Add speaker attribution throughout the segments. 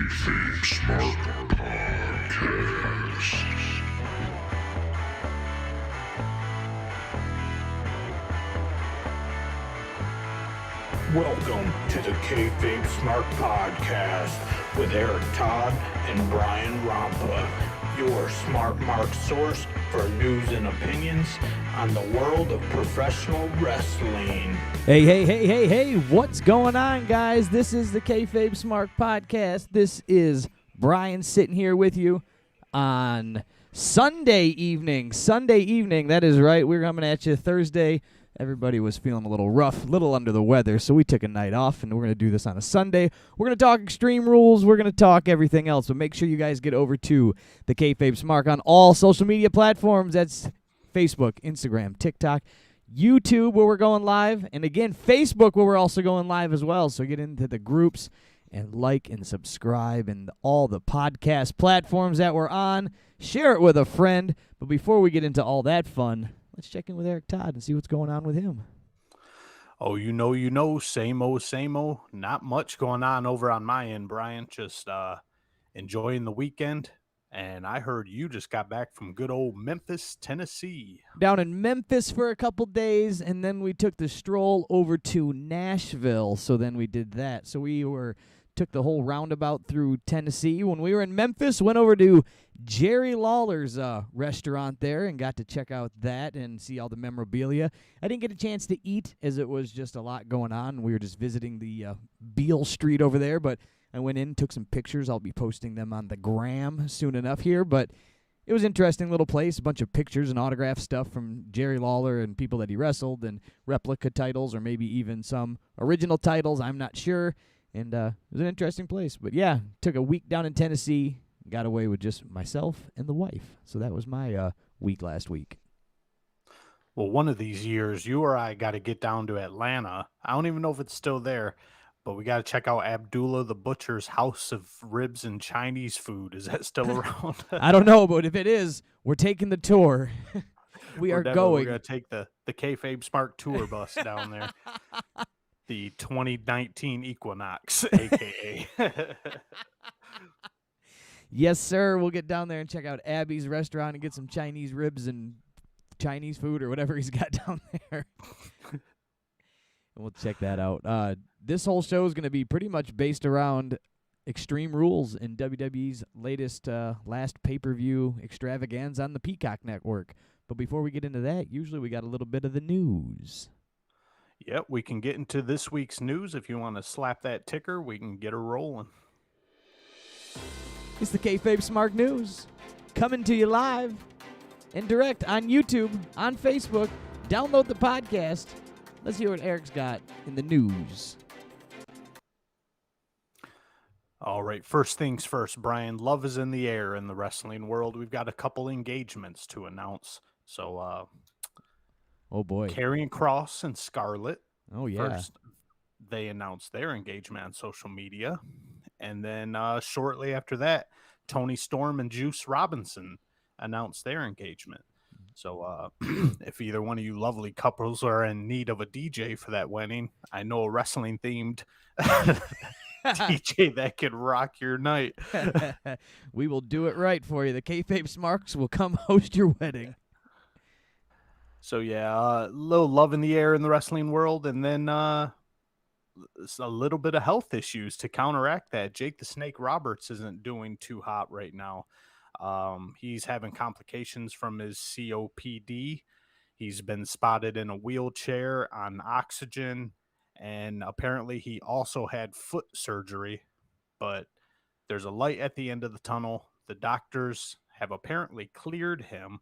Speaker 1: KayFabe Smark Podcast. Welcome to the KayFabe Smark Podcast with Eric Todd and Brian Rompa, your smart mark source for news and opinions on the world of professional wrestling.
Speaker 2: Hey, what's going on, guys? This is the KayFabe Smark Podcast. This is Brian sitting here with you on Sunday evening. That is right. We're coming at you Thursday. Everybody was feeling a little rough, a little under the weather, so we took a night off, and we're going to do this on a Sunday. We're going to talk Extreme Rules. We're going to talk everything else, but make sure you guys get over to the KayFabe Smark on all social media platforms. That's Facebook, Instagram, TikTok, YouTube, where we're going live, and again, Facebook, where we're also going live as well. So get into the groups and like and subscribe and all the podcast platforms that we're on. Share it with a friend. But before we get into all that fun, let's check in with Eric Todd and see what's going on with him.
Speaker 3: Oh, you know, same old. Not much going on over on my end, Brian. Just enjoying the weekend. And I heard you just got back from good old Memphis, Tennessee.
Speaker 2: Down in Memphis for a couple days, and then we took the stroll over to Nashville. So then we did that. So we took the whole roundabout through Tennessee. When we were in Memphis, went over to Jerry Lawler's restaurant there and got to check out that and see all the memorabilia. I didn't get a chance to eat as it was just a lot going on. We were just visiting the Beale Street over there, but I went in, took some pictures. I'll be posting them on the gram soon enough here, but it was an interesting little place, a bunch of pictures and autograph stuff from Jerry Lawler and people that he wrestled and replica titles or maybe even some original titles. I'm not sure. And it was an interesting place. But, yeah, took a week down in Tennessee, got away with just myself and the wife. So that was my week last week.
Speaker 3: Well, one of these years, you or I got to get down to Atlanta. I don't even know if it's still there, but we got to check out Abdullah the Butcher's House of Ribs and Chinese Food. Is that still around?
Speaker 2: I don't know, but if it is, we're taking the tour. We're going.
Speaker 3: We're going to take the KayFabe Smark tour bus down there. The 2019 Equinox, a.k.a.
Speaker 2: Yes, sir. We'll get down there and check out Abby's restaurant and get some Chinese ribs and Chinese food or whatever he's got down there. And we'll check that out. This whole show is going to be pretty much based around Extreme Rules and WWE's last pay-per-view extravaganza on the Peacock Network. But before we get into that, usually we got a little bit of the news.
Speaker 3: Yep, we can get into this week's news. If you want to slap that ticker, we can get her rolling.
Speaker 2: It's the KayFabe Smark News, coming to you live and direct on YouTube, on Facebook. Download the podcast. Let's hear what Eric's got in the news.
Speaker 3: All right, first things first, Brian. Love is in the air in the wrestling world. We've got a couple engagements to announce. So,
Speaker 2: oh boy,
Speaker 3: Karrion Kross and Scarlett.
Speaker 2: Oh yeah.
Speaker 3: First, they announced their engagement on social media, and then shortly after that, Tony Storm and Juice Robinson announced their engagement. So, if either one of you lovely couples are in need of a DJ for that wedding, I know a wrestling themed DJ that could rock your night.
Speaker 2: We will do it right for you. The KayFabe Smarks will come host your wedding.
Speaker 3: So, yeah, a little love in the air in the wrestling world, and then a little bit of health issues to counteract that. Jake the Snake Roberts isn't doing too hot right now. He's having complications from his COPD. He's been spotted in a wheelchair on oxygen, and apparently he also had foot surgery, but there's a light at the end of the tunnel. The doctors have apparently cleared him,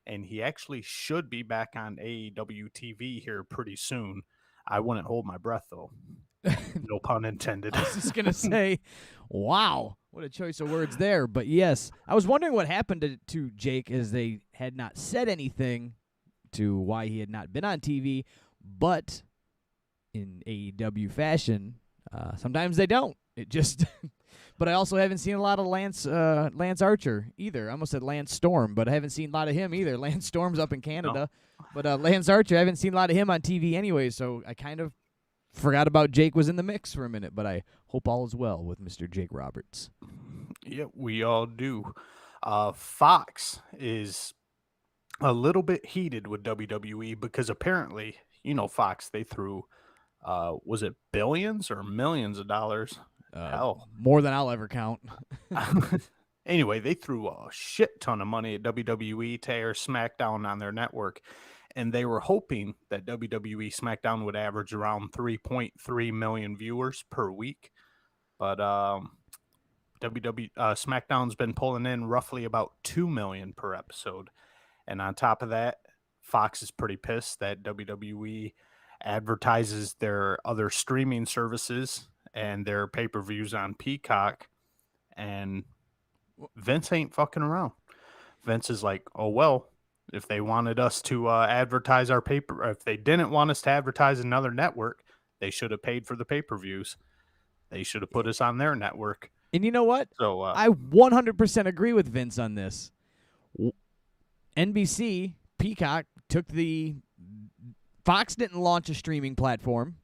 Speaker 3: and he actually should be back on AEW TV here pretty soon. I wouldn't hold my breath, though. No pun intended.
Speaker 2: I was just going to say, wow, what a choice of words there. But yes, I was wondering what happened to Jake, as they had not said anything to why he had not been on TV. But in AEW fashion, sometimes they don't. It just... But I also haven't seen a lot of Lance Archer either. I almost said Lance Storm, but I haven't seen a lot of him either. Lance Storm's up in Canada. No. But Lance Archer, I haven't seen a lot of him on TV anyway, so I kind of forgot about Jake was in the mix for a minute, but I hope all is well with Mr. Jake Roberts.
Speaker 3: Yeah, we all do. Fox is a little bit heated with WWE because apparently, Fox, they threw, was it billions or millions of dollars? Hell.
Speaker 2: More than I'll ever count.
Speaker 3: Anyway, they threw a shit ton of money at WWE to air SmackDown on their network, and they were hoping that WWE SmackDown would average around 3.3 million viewers per week. But SmackDown's been pulling in roughly about 2 million per episode. And on top of that, Fox is pretty pissed that WWE advertises their other streaming services and their pay-per-views on Peacock, and Vince ain't fucking around. Vince is like, oh, well, if they wanted us to advertise our if they didn't want us to advertise another network, they should have paid for the pay-per-views. They should have put us on their network.
Speaker 2: And you know what?
Speaker 3: So
Speaker 2: I 100% agree with Vince on this. NBC, Peacock, took the... Fox didn't launch a streaming platform.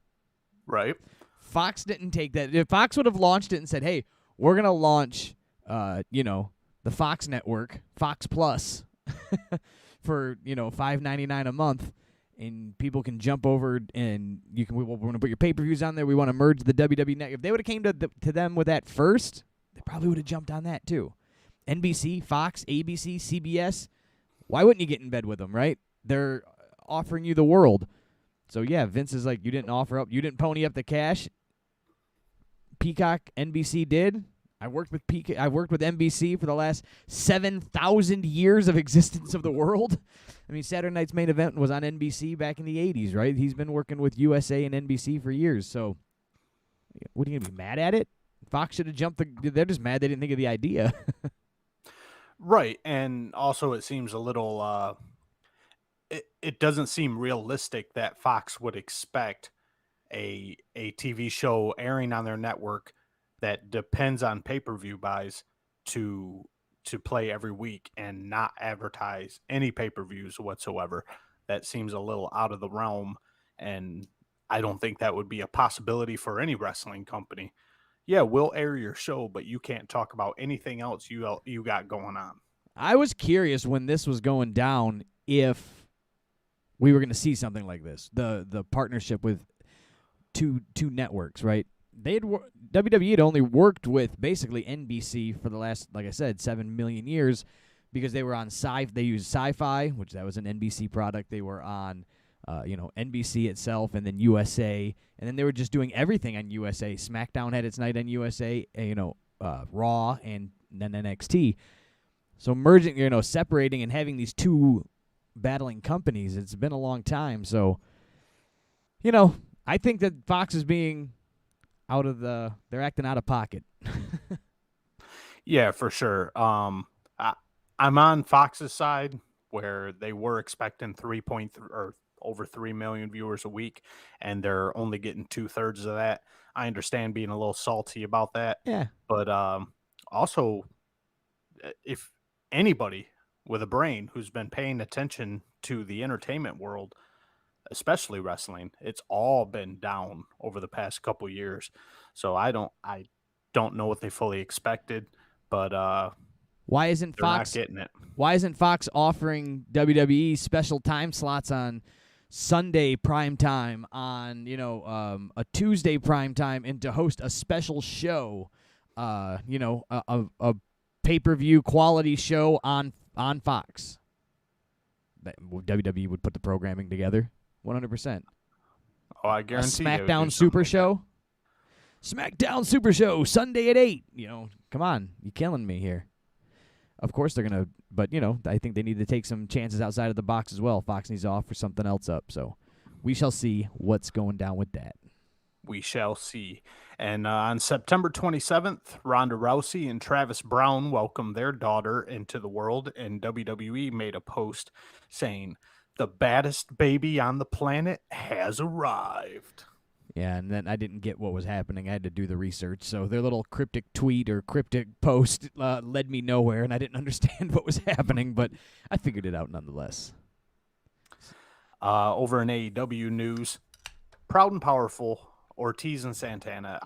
Speaker 3: Right.
Speaker 2: Fox didn't take that. If Fox would have launched it and said, hey, we're going to launch, the Fox network, Fox Plus, for, $5.99 a month, and people can jump over and we're going to put your pay-per-views on there. We want to merge the WWE network. If they would have came to them with that first, they probably would have jumped on that too. NBC, Fox, ABC, CBS, why wouldn't you get in bed with them, right? They're offering you the world. So yeah, Vince is like, you didn't pony up the cash. Peacock, NBC did. I worked with NBC for the last 7,000 years of existence of the world. I mean, Saturday night's main event was on NBC back in the 80s, right? He's been working with USA and NBC for years. So what are you going to be mad at it? Fox should have jumped they're just mad they didn't think of the idea.
Speaker 3: Right. And also it seems a little it doesn't seem realistic that Fox would expect a TV show airing on their network that depends on pay-per-view buys to play every week and not advertise any pay-per-views whatsoever. That seems a little out of the realm, and I don't think that would be a possibility for any wrestling company. Yeah, we'll air your show, but you can't talk about anything else you got going on.
Speaker 2: I was curious when this was going down if we were going to see something like this. The partnership with two networks, right? WWE had only worked with basically NBC for the last, like I said, 7 million years because they were on they used Sci-Fi, which that was an NBC product. They were on NBC itself, and then USA, and then they were just doing everything on USA. SmackDown had its night on USA, Raw, and then NXT. So merging, separating and having these two battling companies, it's been a long time. So, I think that Fox is being they're acting out of pocket.
Speaker 3: Yeah, for sure. I'm on Fox's side where they were expecting 3.3 or over 3 million viewers a week, and they're only getting 2/3 of that. I understand being a little salty about that.
Speaker 2: Yeah.
Speaker 3: But also, if anybody with a brain who's been paying attention to the entertainment world, especially wrestling, it's all been down over the past couple years. So I don't know what they fully expected, but
Speaker 2: why isn't Fox
Speaker 3: not getting it?
Speaker 2: Why isn't Fox offering WWE special time slots on Sunday prime time, on a Tuesday prime time, and to host a special show, a pay-per-view quality show on Fox? WWE would put the programming together, 100%.
Speaker 3: Oh, I guarantee
Speaker 2: a SmackDown Super Show. SmackDown Super Show Sunday at 8. Come on, you're killing me here. Of course they're gonna, but I think they need to take some chances outside of the box as well. Fox needs to offer something else up, so we shall see what's going down with that.
Speaker 3: We shall see. And on September 27th, Ronda Rousey and Travis Browne welcomed their daughter into the world, and WWE made a post saying, "The baddest baby on the planet has arrived."
Speaker 2: Yeah, and then I didn't get what was happening. I had to do the research. So their little cryptic tweet or cryptic post led me nowhere, and I didn't understand what was happening, but I figured it out nonetheless.
Speaker 3: Over in AEW news, Proud and Powerful Ortiz and Santana.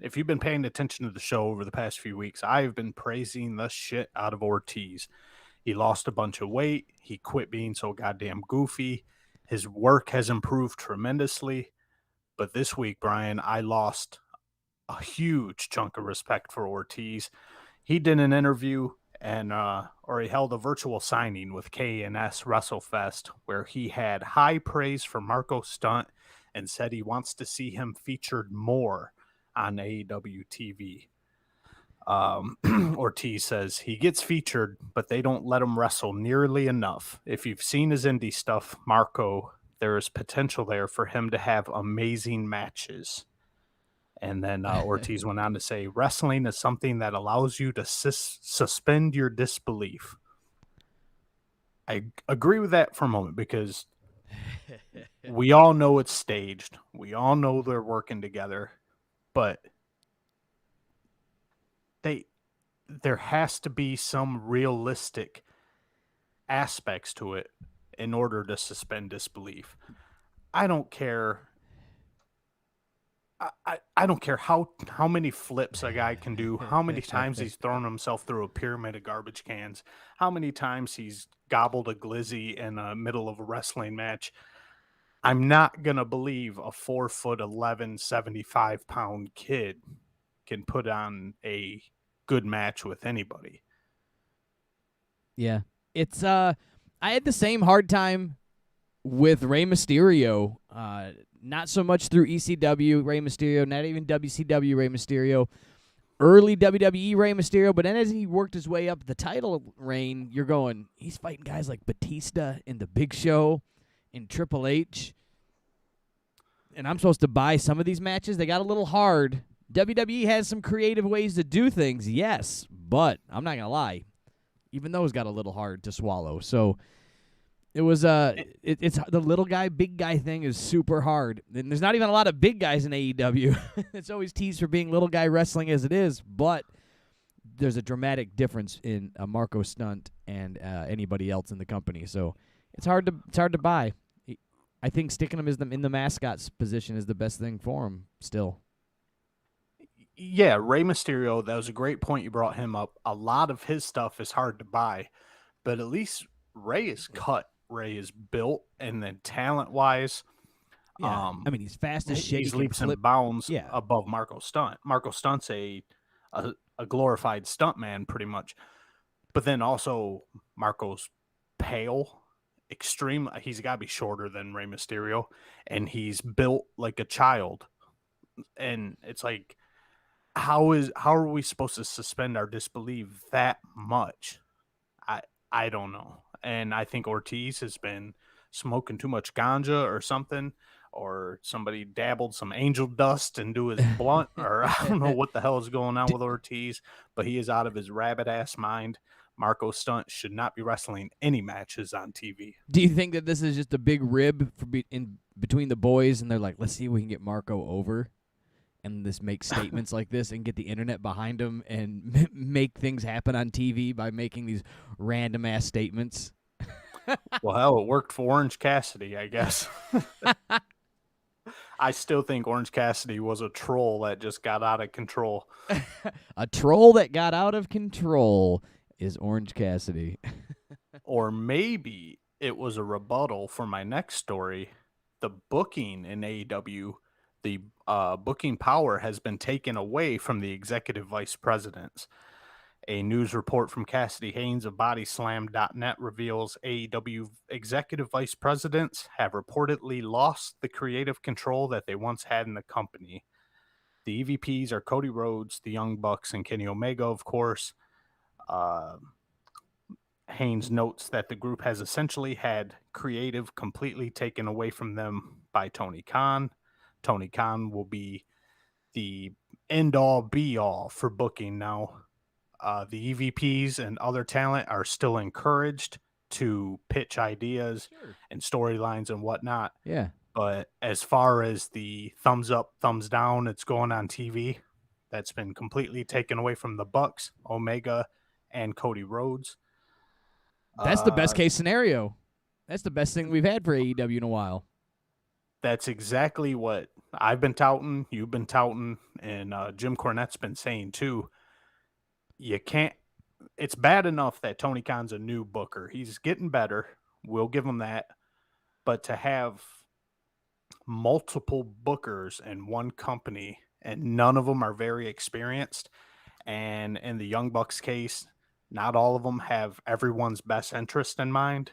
Speaker 3: If you've been paying attention to the show over the past few weeks, I've been praising the shit out of Ortiz. He lost a bunch of weight. He quit being so goddamn goofy. His work has improved tremendously. But this week, Brian, I lost a huge chunk of respect for Ortiz. He did an interview or he held a virtual signing with K&S WrestleFest where he had high praise for Marco Stunt and said he wants to see him featured more on AEW TV. Ortiz says he gets featured, but they don't let him wrestle nearly enough. If you've seen his indie stuff, Marco, there is potential there for him to have amazing matches. And then Ortiz went on to say, wrestling is something that allows you to suspend your disbelief. I agree with that for a moment because we all know it's staged. We all know they're working together, but there has to be some realistic aspects to it in order to suspend disbelief. I don't care. I don't care how many flips a guy can do, how many times he's thrown himself through a pyramid of garbage cans, how many times he's gobbled a glizzy in the middle of a wrestling match. I'm not going to believe a 4'11", 75-pound kid can put on a good match with anybody.
Speaker 2: Yeah. It's I had the same hard time with Rey Mysterio. Not so much through ECW Rey Mysterio, not even WCW Rey Mysterio, early WWE Rey Mysterio, but then as he worked his way up the title reign, you're going, he's fighting guys like Batista and The Big Show and Triple H. And I'm supposed to buy some of these matches. They got a little hard. WWE has some creative ways to do things, yes, but I'm not going to lie. Even those got a little hard to swallow. So it was it's the little guy, big guy thing is super hard. And there's not even a lot of big guys in AEW. It's always teased for being little guy wrestling as it is, but there's a dramatic difference in Marco Stunt and anybody else in the company. So it's hard to buy. I think sticking him in the mascot's position is the best thing for him still.
Speaker 3: Yeah, Rey Mysterio, that was a great point you brought him up. A lot of his stuff is hard to buy, but at least Rey is cut. Rey is built, and then talent-wise,
Speaker 2: yeah. I mean, he's fast as shit.
Speaker 3: He's leaps and bounds
Speaker 2: yeah.
Speaker 3: above Marco Stunt. Marco Stunt's a glorified stuntman, pretty much. But then also, Marco's pale, extreme. He's got to be shorter than Rey Mysterio, and he's built like a child. And it's like, how are we supposed to suspend our disbelief that much? I don't know. And I think Ortiz has been smoking too much ganja or something, or somebody dabbled some angel dust into his blunt, or I don't know what the hell is going on with Ortiz, but he is out of his rabbit-ass mind. Marco Stunt should not be wrestling any matches on TV.
Speaker 2: Do you think that this is just a big rib in between the boys, and they're like, let's see if we can get Marco over? And this makes statements like this and get the internet behind him and make things happen on TV by making these random-ass statements?
Speaker 3: Well, hell, it worked for Orange Cassidy, I guess. I still think Orange Cassidy was a troll that just got out of control.
Speaker 2: A troll that got out of control is Orange Cassidy.
Speaker 3: Or maybe it was a rebuttal for my next story. The booking in AEW, the booking power has been taken away from the executive vice presidents. A news report from Cassidy Haynes of Bodyslam.net reveals AEW executive vice presidents have reportedly lost the creative control that they once had in the company. The EVPs are Cody Rhodes, the Young Bucks, and Kenny Omega, of course. Haynes notes that the group has essentially had creative completely taken away from them by Tony Khan. Tony Khan will be the end-all, be-all for booking now. The EVPs and other talent are still encouraged to pitch ideas and storylines and whatnot.
Speaker 2: Yeah.
Speaker 3: But as far as the thumbs up, thumbs down, it's going on TV, that's been completely taken away from the Bucks, Omega, and Cody Rhodes.
Speaker 2: That's the best case scenario. That's the best thing we've had for AEW in a while.
Speaker 3: That's exactly what I've been touting, you've been touting, and Jim Cornette's been saying too, you can't, it's bad enough that Tony Khan's a new booker. He's getting better. We'll give him that. But to have multiple bookers in one company and none of them are very experienced, and in the Young Bucks case, not all of them have everyone's best interest in mind.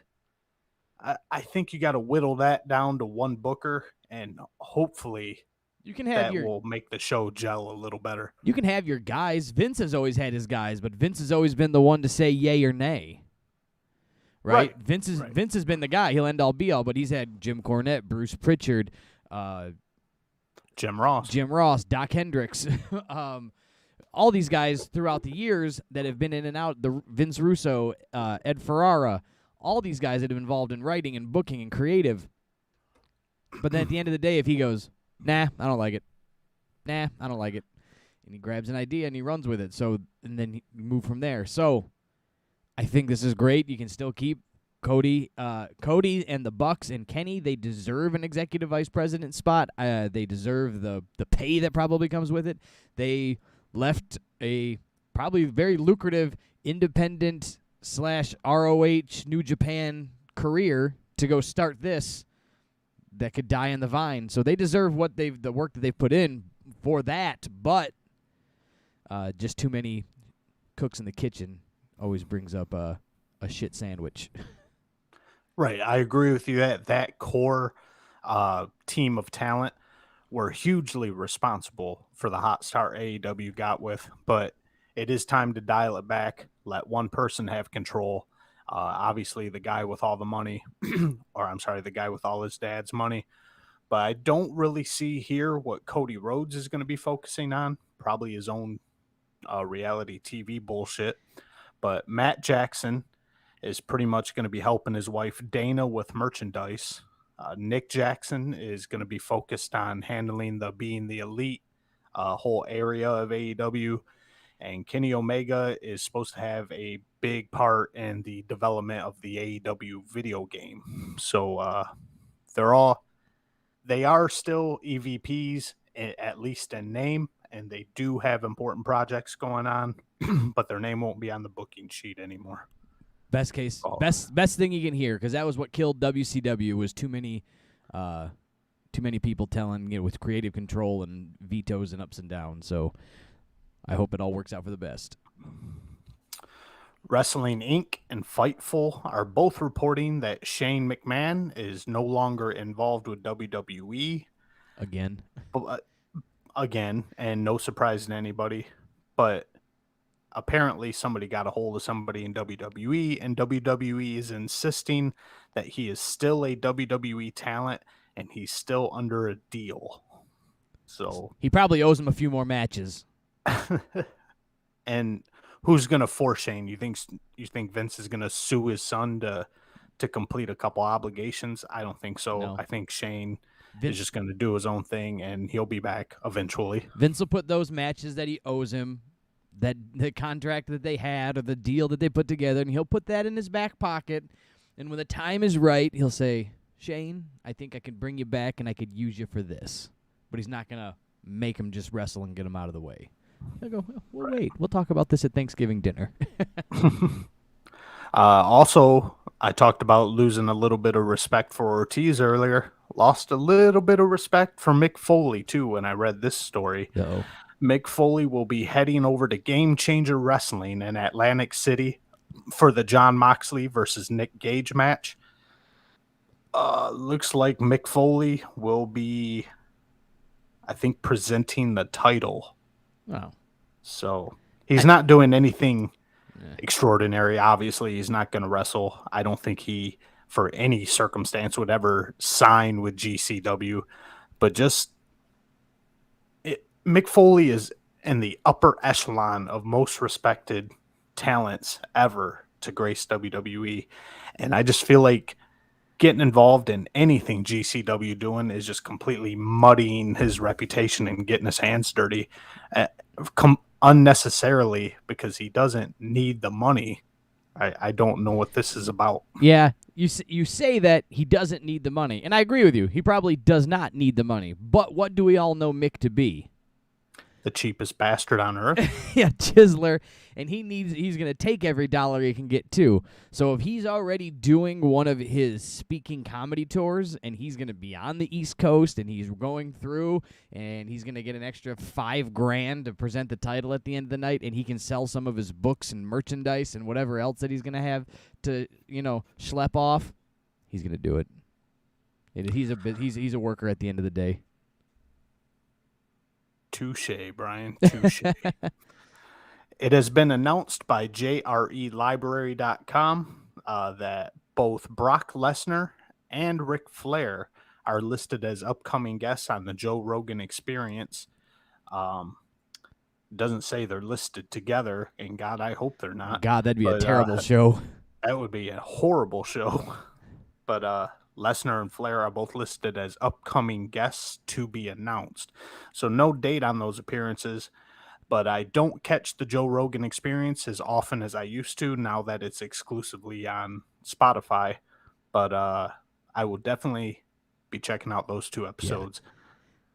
Speaker 3: I think you got to whittle that down to one booker, and hopefully
Speaker 2: you can have
Speaker 3: will make the show gel a little better.
Speaker 2: You can have your guys. Vince has always had his guys, but Vince has always been the one to say yay or nay. Right? Vince has been the guy. He'll end all be all, but he's had Jim Cornette, Bruce Pritchard,
Speaker 3: Jim Ross,
Speaker 2: Doc Hendricks, all these guys throughout the years that have been in and out. The Vince Russo, Ed Ferrara, all these guys that have been involved in writing and booking and creative. But then at the end of the day, if he goes, nah, I don't like it. Nah, I don't like it. And he grabs an idea and he runs with it. So, and then you move from there. So, I think this is great. You can still keep Cody and the Bucks and Kenny. They deserve an executive vice president spot. They deserve the pay that probably comes with it. They left a probably very lucrative independent / ROH New Japan career to go start this that could die on the vine. So they deserve the work that they've put in for that, but just too many cooks in the kitchen always brings up a shit sandwich.
Speaker 3: Right. I agree with you that core team of talent were hugely responsible for the hot start AEW got with, but it is time to dial it back. Let one person have control. Obviously, the guy with all the money, or I'm sorry, the guy with all his dad's money. But I don't really see here what Cody Rhodes is going to be focusing on. Probably his own reality TV bullshit. But Matt Jackson is pretty much going to be helping his wife Dana with merchandise. Nick Jackson is going to be focused on handling being the elite whole area of AEW. And Kenny Omega is supposed to have a big part in the development of the AEW video game. So they are still EVPs, at least in name, and they do have important projects going on, but their name won't be on the booking sheet anymore.
Speaker 2: Best case, best thing you can hear, because that was what killed WCW was too many people telling with creative control and vetoes and ups and downs. So I hope it all works out for the best.
Speaker 3: Wrestling Inc. and Fightful are both reporting that Shane McMahon is no longer involved with WWE. Again, and no surprise to anybody, but apparently somebody got a hold of somebody in WWE, and WWE is insisting that he is still a WWE talent and he's still under a deal. So
Speaker 2: he probably owes him a few more matches.
Speaker 3: And who's going to force Shane? You think Vince is going to sue his son to complete a couple obligations? I don't think so. No. I think Shane is just going to do his own thing, and he'll be back eventually.
Speaker 2: Vince will put those matches that he owes him, that the contract that they had or the deal that they put together, and he'll put that in his back pocket. And when the time is right, he'll say, Shane, I think I can bring you back and I could use you for this. But he's not going to make him just wrestle and get him out of the way. I go, well, wait, we'll talk about this at Thanksgiving dinner.
Speaker 3: Also, I talked about losing a little bit of respect for Ortiz earlier. Lost a little bit of respect for Mick Foley, too, when I read this story.
Speaker 2: Uh-oh.
Speaker 3: Mick Foley will be heading over to Game Changer Wrestling in Atlantic City for the Jon Moxley versus Nick Gage match. Looks like Mick Foley will be, I think, presenting the title.
Speaker 2: Wow.
Speaker 3: So he's not doing anything extraordinary. Obviously, he's not going to wrestle. I don't think he, for any circumstance, would ever sign with GCW. But Mick Foley is in the upper echelon of most respected talents ever to grace WWE. And I just feel like getting involved in anything GCW doing is just completely muddying his reputation and getting his hands dirty unnecessarily, because he doesn't need the money. I don't know what this is about.
Speaker 2: Yeah, you say that he doesn't need the money, and I agree with you. He probably does not need the money. But what do we all know Mick to be?
Speaker 3: The cheapest bastard on earth.
Speaker 2: Yeah, chiseler, and he's going to take every dollar he can get too. So if he's already doing one of his speaking comedy tours and he's going to be on the East Coast and he's going through and he's going to get an extra $5,000 to present the title at the end of the night, and he can sell some of his books and merchandise and whatever else that he's going to have to, schlep off, he's going to do it. He's a worker at the end of the day.
Speaker 3: Touche, Brian. Touche. It has been announced by JRELibrary.com that both Brock Lesnar and Ric Flair are listed as upcoming guests on the Joe Rogan Experience. Doesn't say they're listed together, and God, I hope they're not.
Speaker 2: God, that'd be a terrible show.
Speaker 3: That would be a horrible show. But Lesnar and Flair are both listed as upcoming guests to be announced. So no date on those appearances, but I don't catch the Joe Rogan Experience as often as I used to now that it's exclusively on Spotify. But I will definitely be checking out those 2 episodes.
Speaker 2: Yeah.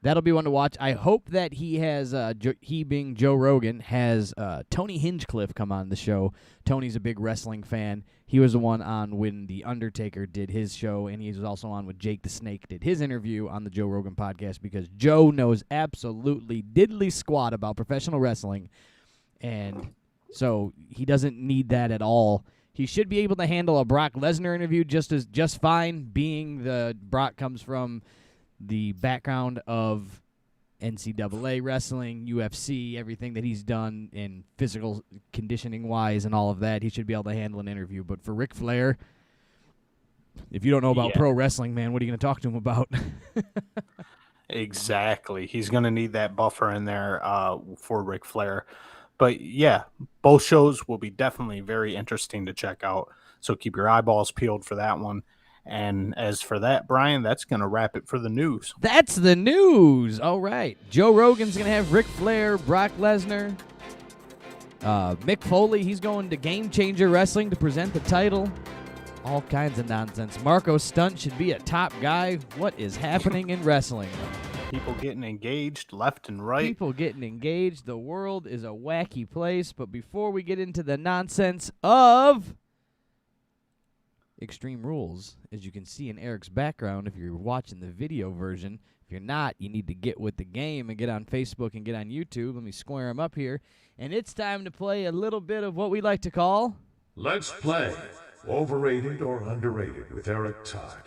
Speaker 2: That'll be one to watch. I hope that he has, he being Joe Rogan, has Tony Hinchcliffe come on the show. Tony's a big wrestling fan. He was the one on when The Undertaker did his show, and he was also on when Jake the Snake did his interview on the Joe Rogan podcast, because Joe knows absolutely diddly squat about professional wrestling, and so he doesn't need that at all. He should be able to handle a Brock Lesnar interview just fine, being the Brock comes from the background of NCAA wrestling, UFC, everything that he's done in physical conditioning-wise and all of that. He should be able to handle an interview. But for Ric Flair, if you don't know about pro wrestling, man, what are you going to talk to him about?
Speaker 3: Exactly. He's going to need that buffer in there for Ric Flair. But, yeah, both shows will be definitely very interesting to check out. So keep your eyeballs peeled for that one. And as for that, Brian, that's going to wrap it for the news.
Speaker 2: That's the news. All right. Joe Rogan's going to have Ric Flair, Brock Lesnar. Mick Foley, he's going to Game Changer Wrestling to present the title. All kinds of nonsense. Marco Stunt should be a top guy. What is happening in wrestling?
Speaker 3: People getting engaged left and right.
Speaker 2: People getting engaged. The world is a wacky place. But before we get into the nonsense of Extreme Rules, as you can see in Eric's background if you're watching the video version. If you're not, you need to get with the game and get on Facebook and get on YouTube. Let me square them up here. And it's time to play a little bit of what we like to call
Speaker 4: Let's Play Overrated or Underrated with Eric Todd.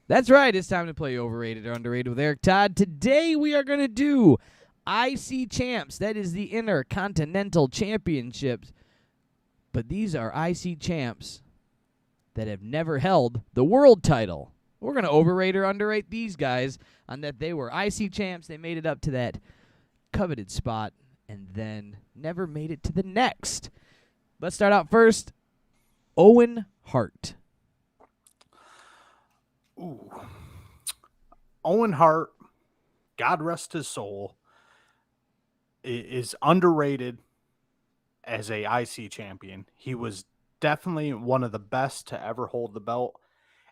Speaker 2: That's right. It's time to play Overrated or Underrated with Eric Todd. Today we are going to do IC Champs. That is the Intercontinental Championships. But these are IC Champs that have never held the world title. We're going to overrate or underrate these guys on that they were IC champs. They made it up to that coveted spot and then never made it to the next. Let's start out first. Owen Hart.
Speaker 3: Ooh. Owen Hart, God rest his soul, is underrated as a IC champion. He was definitely one of the best to ever hold the belt.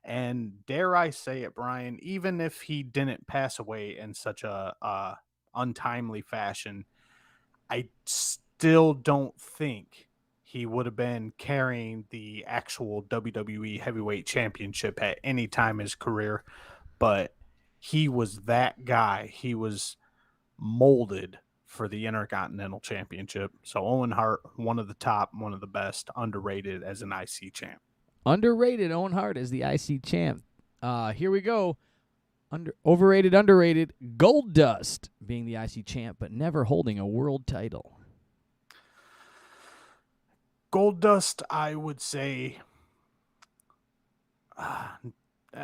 Speaker 3: And dare I say it, Brian, even if he didn't pass away in such a untimely fashion, I still don't think he would have been carrying the actual WWE Heavyweight Championship at any time in his career. But he was that guy. He was molded for the Intercontinental Championship. So Owen Hart, one of the top, one of the best, underrated as an IC champ.
Speaker 2: Underrated Owen Hart as the IC champ. Here we go. Overrated, underrated. Goldust being the IC champ, but never holding a world title.
Speaker 3: Goldust, I would say,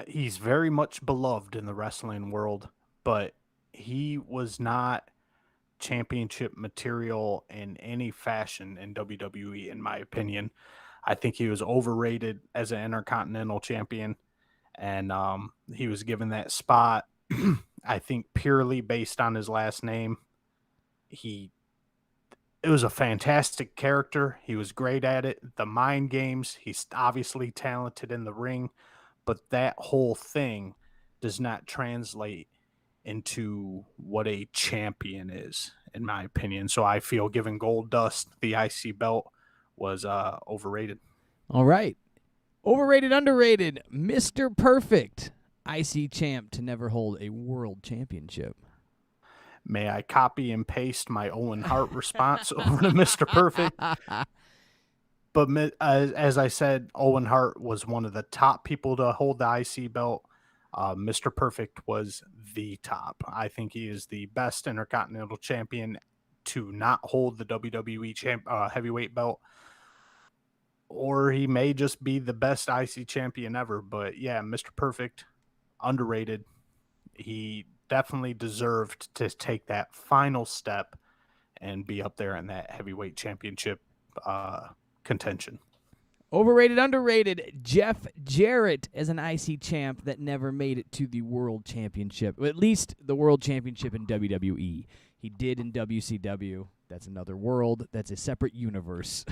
Speaker 3: he's very much beloved in the wrestling world, but he was not championship material in any fashion in WWE, in my opinion. I think he was overrated as an Intercontinental Champion, and he was given that spot, I think, purely based on his last name. it was a fantastic character. He was great at it. The mind games, he's obviously talented in the ring, but that whole thing does not translate into what a champion is, in my opinion. So I feel giving Goldust the IC belt was overrated.
Speaker 2: All right. Overrated, underrated, Mr. Perfect, IC champ to never hold a world championship.
Speaker 3: May I copy and paste my Owen Hart response over to Mr. Perfect? But as I said, Owen Hart was one of the top people to hold the IC belt. Mr. Perfect was the top. I think he is the best Intercontinental Champion to not hold the WWE heavyweight belt. Or he may just be the best IC champion ever. But yeah, Mr. Perfect, underrated. He definitely deserved to take that final step and be up there in that heavyweight championship contention.
Speaker 2: Overrated, underrated, Jeff Jarrett as an IC champ that never made it to the world championship. At least the world championship in WWE. He did in WCW. That's another world. That's a separate universe.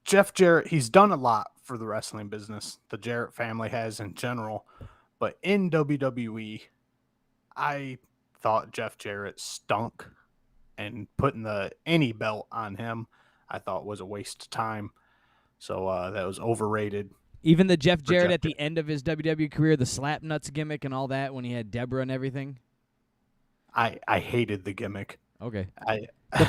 Speaker 3: Jeff Jarrett, he's done a lot for the wrestling business. The Jarrett family has in general. But in WWE, I thought Jeff Jarrett stunk. And putting any belt on him, I thought was a waste of time. So that was overrated.
Speaker 2: Even the Jeff Jarrett at the end of his WWE career, the slap nuts gimmick and all that when he had Deborah and everything?
Speaker 3: I hated the gimmick.
Speaker 2: Okay. The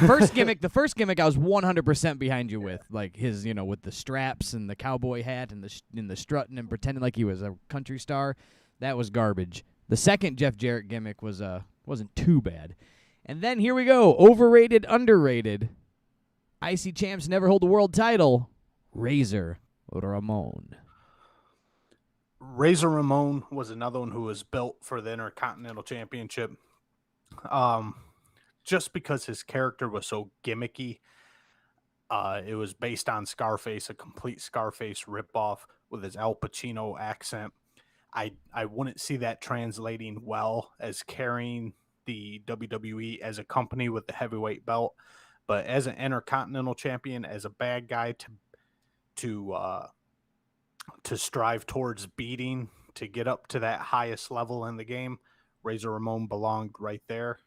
Speaker 2: first gimmick I was 100% behind you with, like his, with the straps and the cowboy hat and the strutting and pretending like he was a country star. That was garbage. The second Jeff Jarrett gimmick wasn't too bad. And then here we go, overrated, underrated. IC champs never hold the world title. Razor Ramon.
Speaker 3: Razor Ramon was another one who was built for the Intercontinental Championship. Just because his character was so gimmicky. It was based on Scarface, a complete Scarface ripoff with his Al Pacino accent. I wouldn't see that translating well as carrying the WWE as a company with the heavyweight belt, but as an Intercontinental Champion, as a bad guy to strive towards beating to get up to that highest level in the game, Razor Ramon belonged right there.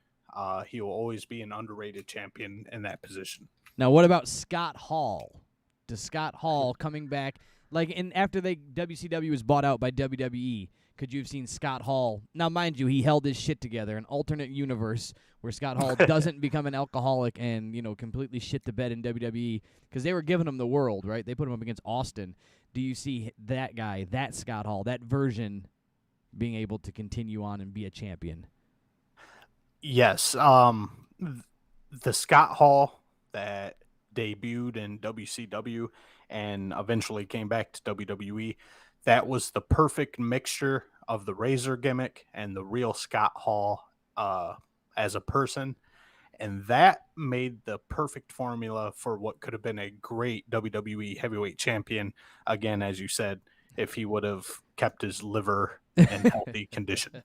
Speaker 3: He will always be an underrated champion in that position.
Speaker 2: Now, what about Scott Hall? Does Scott Hall coming back, after WCW was bought out by WWE, could you have seen Scott Hall? Now, mind you, he held his shit together. An alternate universe where Scott Hall doesn't become an alcoholic and, completely shit the bed in WWE because they were giving him the world, right? They put him up against Austin. Do you see that guy, that Scott Hall, that version being able to continue on and be a champion?
Speaker 3: Yes. The Scott Hall that debuted in WCW and eventually came back to WWE, that was the perfect mixture of the Razor gimmick and the real Scott Hall as a person. And that made the perfect formula for what could have been a great WWE heavyweight champion. Again, as you said, if he would have kept his liver in healthy condition.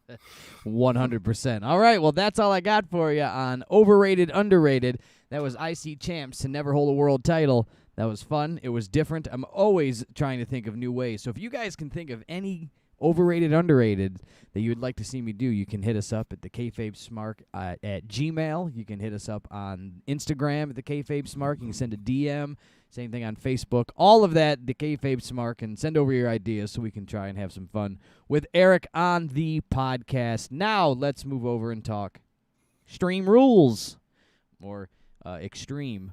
Speaker 2: 100%. All right, well, that's all I got for you on overrated, underrated. That was IC champs to never hold a world title. That was fun. It was different. I'm always trying to think of new ways. So if you guys can think of any overrated, underrated that you would like to see me do, you can hit us up at the KayFabe Smark at Gmail. You can hit us up on Instagram at the KayFabe Smark. You can send a DM. Same thing on Facebook. All of that, the KayFabe Smark, and send over your ideas so we can try and have some fun with Eric on the podcast. Now let's move over and talk Extreme Rules, or Extreme.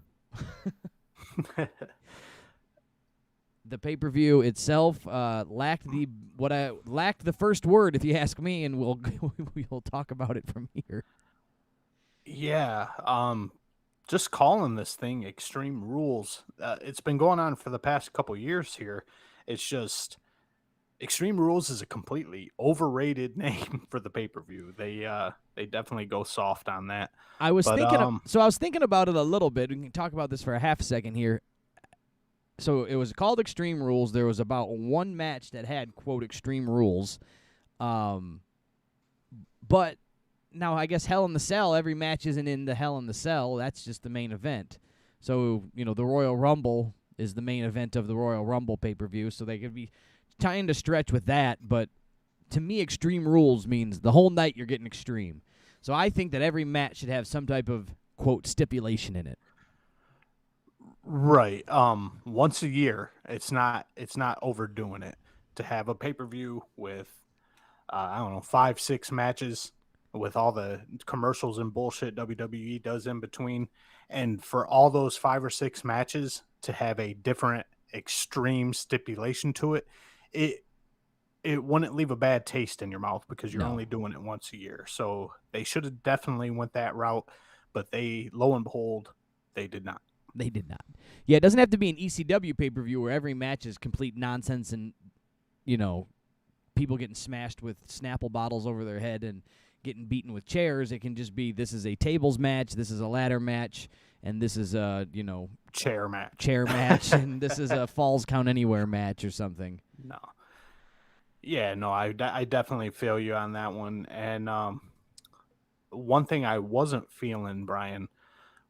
Speaker 2: The pay-per-view itself lacked the first word, if you ask me, and we'll talk about it from here.
Speaker 3: Yeah, just calling this thing Extreme Rules. It's been going on for the past couple years here. It's just Extreme Rules is a completely overrated name for the pay-per-view. They definitely go soft on that.
Speaker 2: I was thinking about it a little bit. We can talk about this for a half a second here. So it was called Extreme Rules. There was about one match that had, quote, Extreme Rules. But now I guess Hell in the Cell, every match isn't in the Hell in the Cell. That's just the main event. So, the Royal Rumble is the main event of the Royal Rumble pay-per-view, so they could be trying to stretch with that, but to me, Extreme Rules means the whole night you're getting extreme. So I think that every match should have some type of, quote, stipulation in it.
Speaker 3: Right. Once a year, it's not overdoing it to have a pay-per-view with, 5, 6 matches with all the commercials and bullshit WWE does in between. And for all those 5 or 6 matches to have a different extreme stipulation to it, it wouldn't leave a bad taste in your mouth because you're only doing it once a year. So they should have definitely went that route, but they, lo and behold, they did not.
Speaker 2: They did not. Yeah, it doesn't have to be an ECW pay-per-view where every match is complete nonsense and, people getting smashed with Snapple bottles over their head and getting beaten with chairs. It can just be, this is a tables match, this is a ladder match, and this is a,
Speaker 3: chair match,
Speaker 2: and this is a Falls Count Anywhere match or something.
Speaker 3: No. Yeah, no, I definitely feel you on that one. And one thing I wasn't feeling, Brian,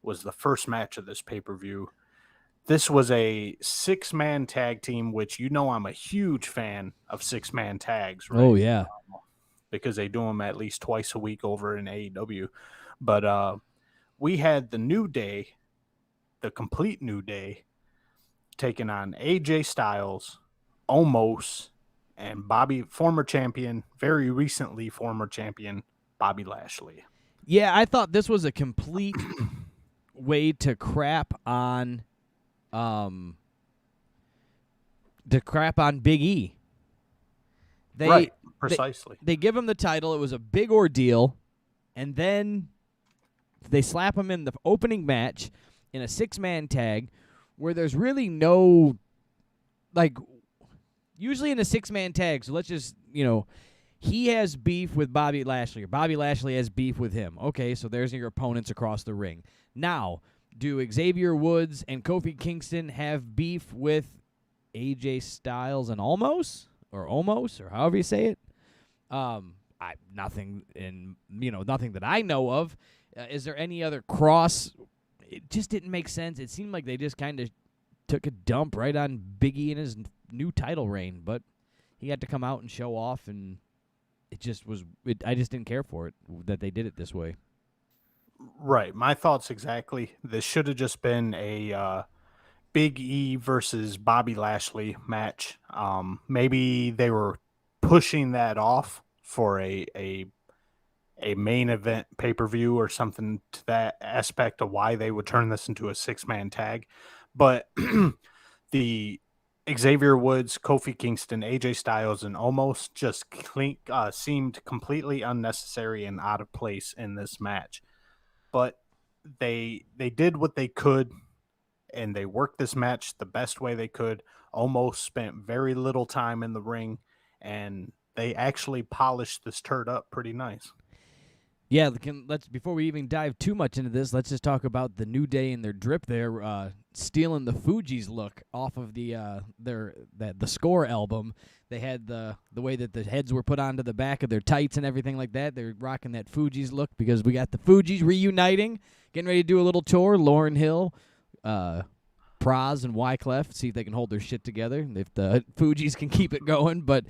Speaker 3: was the first match of this pay-per-view. This was a 6-man tag team, which I'm a huge fan of 6-man tags, right?
Speaker 2: Oh, yeah.
Speaker 3: Because they do them at least twice a week over in AEW. But we had the New Day, the complete New Day, taking on AJ Styles, Omos, and former champion, very recently former champion, Bobby Lashley.
Speaker 2: Yeah, I thought this was a complete way to crap on Big E.
Speaker 3: Right, precisely.
Speaker 2: They give him the title. It was a big ordeal, and then they slap him in the opening match in a 6-man tag where there's really no, usually in a 6-man tag, so let's just, he has beef with Bobby Lashley, or Bobby Lashley has beef with him. Okay, so there's your opponents across the ring. Now, do Xavier Woods and Kofi Kingston have beef with AJ Styles and Omos, or however you say it? Nothing that I know of. Is there any other cross? It just didn't make sense. It seemed like they just kind of took a dump right on Big E and his new title reign, but he had to come out and show off, and it just was. I just didn't care for it that they did it this way.
Speaker 3: Right, my thoughts exactly. This should have just been a Big E versus Bobby Lashley match. Maybe they were pushing that off for a main event pay-per-view or something to that aspect of why they would turn this into a 6-man tag. But the Xavier Woods, Kofi Kingston, AJ Styles, and Omos just seemed completely unnecessary and out of place in this match. But they did what they could, and they worked this match the best way they could. Omos spent very little time in the ring, and they actually polished this turd up pretty nice.
Speaker 2: Yeah, let's before we even dive too much into this, let's just talk about the New Day and their drip there, stealing the Fugees look off of the Score album. They had the way that the heads were put onto the back of their tights and everything like that. They're rocking that Fugees look because we got the Fugees reuniting, getting ready to do a little tour. Lauryn Hill, Praz, and Wyclef, see if they can hold their shit together, if the Fugees can keep it going, but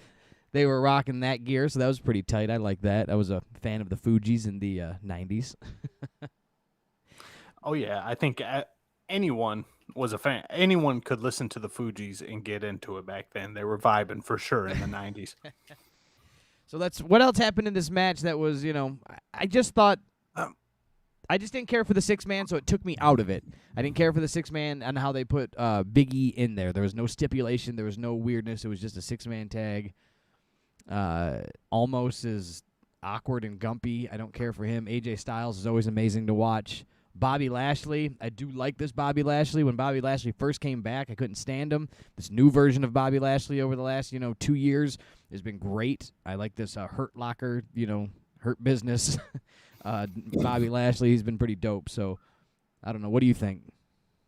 Speaker 2: they were rocking that gear, so that was pretty tight. I like that. I was a fan of the Fugees in the 90s.
Speaker 3: Oh, yeah. I think anyone was a fan. Anyone could listen to the Fugees and get into it back then. They were vibing for sure in the 90s.
Speaker 2: So that's what else happened in this match that was, I just thought I just didn't care for the 6-man, so it took me out of it. I didn't care for the 6-man and how they put Big E in there. There was no stipulation. There was no weirdness. It was just a 6-man tag. Almost is awkward and gumpy. I don't care for him. AJ Styles is always amazing to watch. Bobby Lashley, I do like this Bobby Lashley. When Bobby Lashley first came back, I couldn't stand him. This new version of Bobby Lashley over the last, 2 years has been great. I like this Hurt Locker, Hurt Business. Bobby Lashley, he's been pretty dope. So, I don't know. What do you think?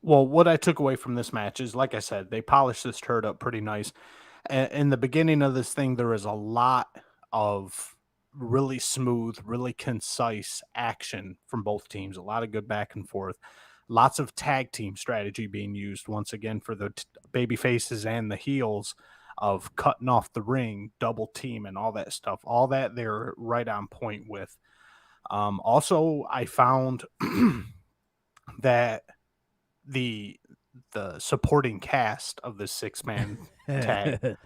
Speaker 3: Well, what I took away from this match is, like I said, they polished this turd up pretty nice. In the beginning of this thing, there was a lot of really smooth, really concise action from both teams. A lot of good back and forth. Lots of tag team strategy being used once again for the baby faces and the heels of cutting off the ring, double team, and all that stuff. All that they're right on point with. Also, I found that the supporting cast of the 6-man tag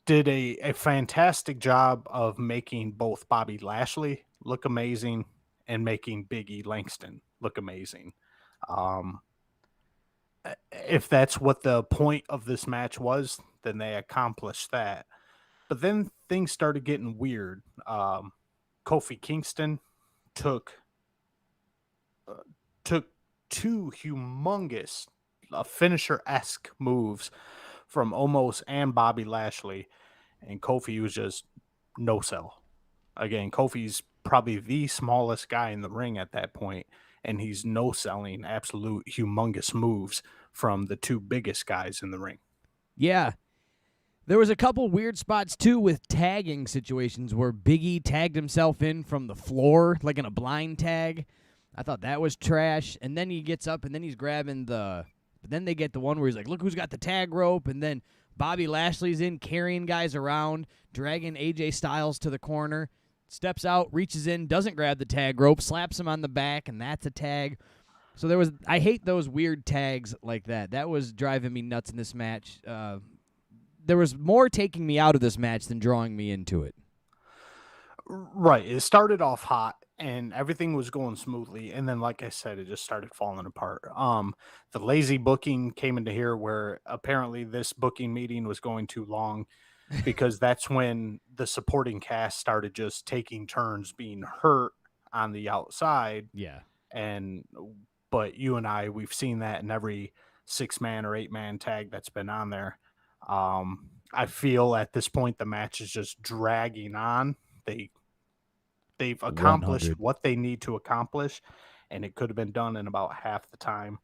Speaker 3: did a fantastic job of making both Bobby Lashley look amazing and making Big E Langston look amazing. If that's what the point of this match was, then they accomplished that. But then things started getting weird. Kofi Kingston took two humongous finisher-esque moves from Omos and Bobby Lashley, and Kofi was just no sell. Again, Kofi's probably the smallest guy in the ring at that point, and he's no selling absolute humongous moves from the two biggest guys in the ring.
Speaker 2: Yeah. There was a couple weird spots, too, with tagging situations where Big E tagged himself in from the floor, like in a blind tag. I thought that was trash. And then he gets up, and then he's grabbing the... Then they get the one where he's like, look who's got the tag rope, and then Bobby Lashley's in carrying guys around, dragging AJ Styles to the corner, steps out, reaches in, doesn't grab the tag rope, slaps him on the back, and that's a tag. So I hate those weird tags like that. That was driving me nuts in this match. There was more taking me out of this match than drawing me into it.
Speaker 3: Right. It started off hot and everything was going smoothly. And then, like I said, it just started falling apart. The lazy booking came into here where apparently this booking meeting was going too long because that's when the supporting cast started just taking turns being hurt on the outside.
Speaker 2: Yeah.
Speaker 3: But you and I, we've seen that in every 6-man or 8-man tag that's been on there. I feel at this point the match is just dragging on. They've accomplished
Speaker 2: 100.
Speaker 3: what they need to accomplish, and it could have been done in about half the time.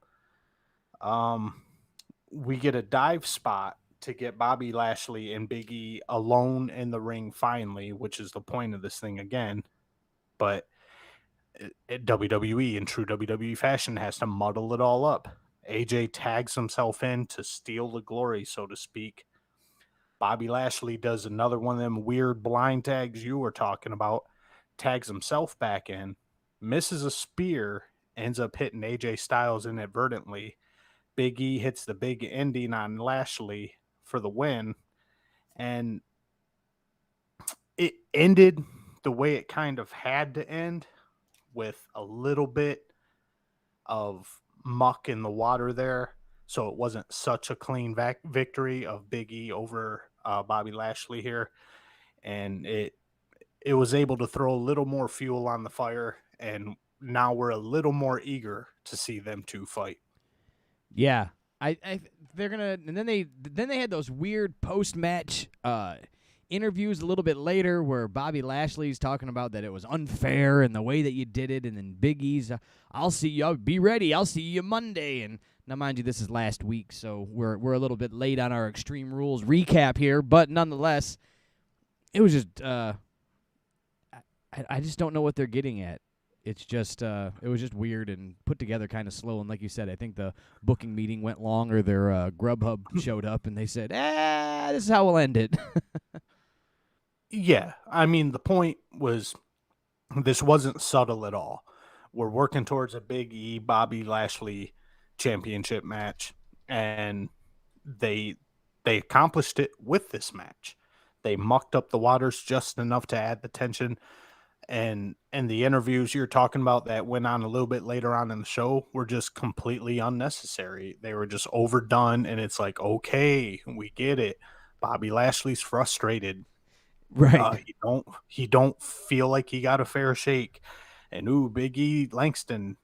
Speaker 3: We get a dive spot to get Bobby Lashley and Big E alone in the ring finally, which is the point of this thing again. But at WWE, in true WWE fashion, has to muddle it all up. AJ tags himself in to steal the glory, so to speak. Bobby Lashley does another one of them weird blind tags you were talking about, tags himself back in, misses a spear, ends up hitting AJ Styles inadvertently. Big E hits the big ending on Lashley for the win, and it ended the way it kind of had to end, with a little bit of muck in the water there. So it wasn't such a clean victory of Big E over Bobby Lashley here. And it was able to throw a little more fuel on the fire. And now we're a little more eager to see them two fight.
Speaker 2: Yeah. They're gonna, and then they had those weird post-match interviews a little bit later where Bobby Lashley's talking about that it was unfair and the way that you did it, and then Big E's, I'll see you, be ready, I'll see you Monday. And now, mind you, this is last week, so we're a little bit late on our Extreme Rules recap here, but nonetheless, it was just, I just don't know what they're getting at. It's just, it was just weird and put together kind of slow. And like you said, I think the booking meeting went long, or their Grubhub showed up and they said, this is how we'll end it.
Speaker 3: Yeah, I mean, the point was this wasn't subtle at all. We're working towards a Big E Bobby Lashley championship match, and they accomplished it with this match. They mucked up the waters just enough to add the tension, and the interviews you're talking about that went on a little bit later on in the show were just completely unnecessary. They were just overdone, and it's like, okay, we get it. Bobby Lashley's frustrated.
Speaker 2: Right.
Speaker 3: He don't feel like he got a fair shake. And Big E Langston,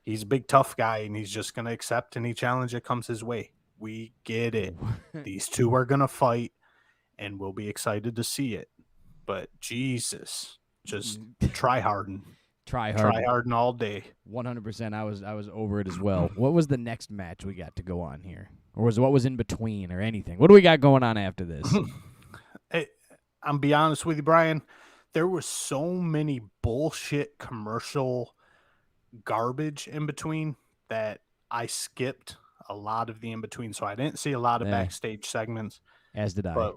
Speaker 3: he's a big tough guy, and he's just gonna accept any challenge that comes his way. We get it. These two are gonna fight, and we'll be excited to see it. But Jesus, just try harden all day.
Speaker 2: 100%. I was over it as well. What was the next match we got to go on here, or what was in between, or anything? What do we got going on after this?
Speaker 3: I'm be honest with you, Brian. there was so many bullshit commercial garbage in between that I skipped a lot of the in between, so I didn't see a lot of backstage segments.
Speaker 2: As did I.
Speaker 3: But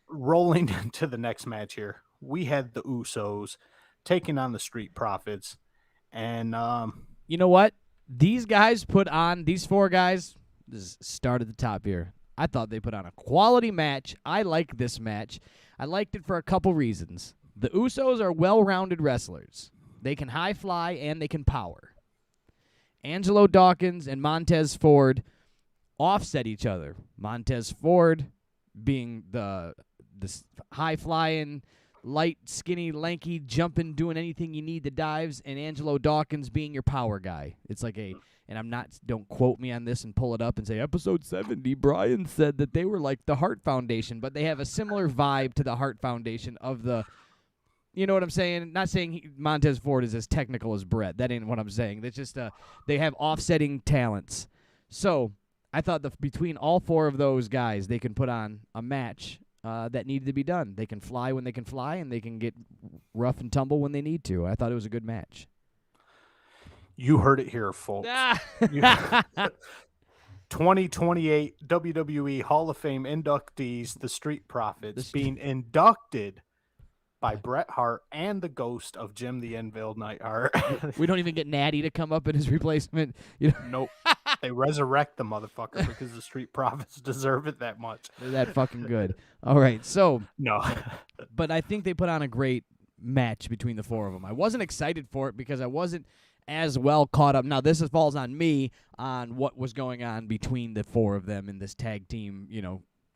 Speaker 3: rolling into the next match here, we had the Usos taking on the Street Profits, and
Speaker 2: you know what? These guys put on, these four guys, this start at the top here. I thought they put on a quality match. I like this match. I liked it for a couple reasons. The Usos are well-rounded wrestlers. They can high fly and they can power. Angelo Dawkins and Montez Ford offset each other. Montez Ford being the high-flying, light, skinny, lanky, jumping, doing anything you need, the dives, and Angelo Dawkins being your power guy. It's like don't quote me on this and pull it up and say, episode 70, Brian said that they were like the Hart Foundation, but they have a similar vibe to the Hart Foundation of the, you know what I'm saying? Not saying Montez Ford is as technical as Brett. That ain't what I'm saying. That's just, they have offsetting talents. So I thought between all four of those guys, they can put on a match that needed to be done. They can fly when they can fly, and they can get rough and tumble when they need to. I thought it was a good match.
Speaker 3: You heard it here, folks. 2028 WWE Hall of Fame inductees, the Street Profits, being inducted by Bret Hart and the ghost of Jim the Anvil Neidhart.
Speaker 2: We don't even get Natty to come up in his replacement. You know?
Speaker 3: Nope. They resurrect the motherfucker because the Street Profits deserve it that much.
Speaker 2: They're that fucking good. All right, so.
Speaker 3: No.
Speaker 2: But I think they put on a great match between the four of them. I wasn't excited for it because I wasn't as well caught up. Now, this falls on me on what was going on between the four of them in this tag team,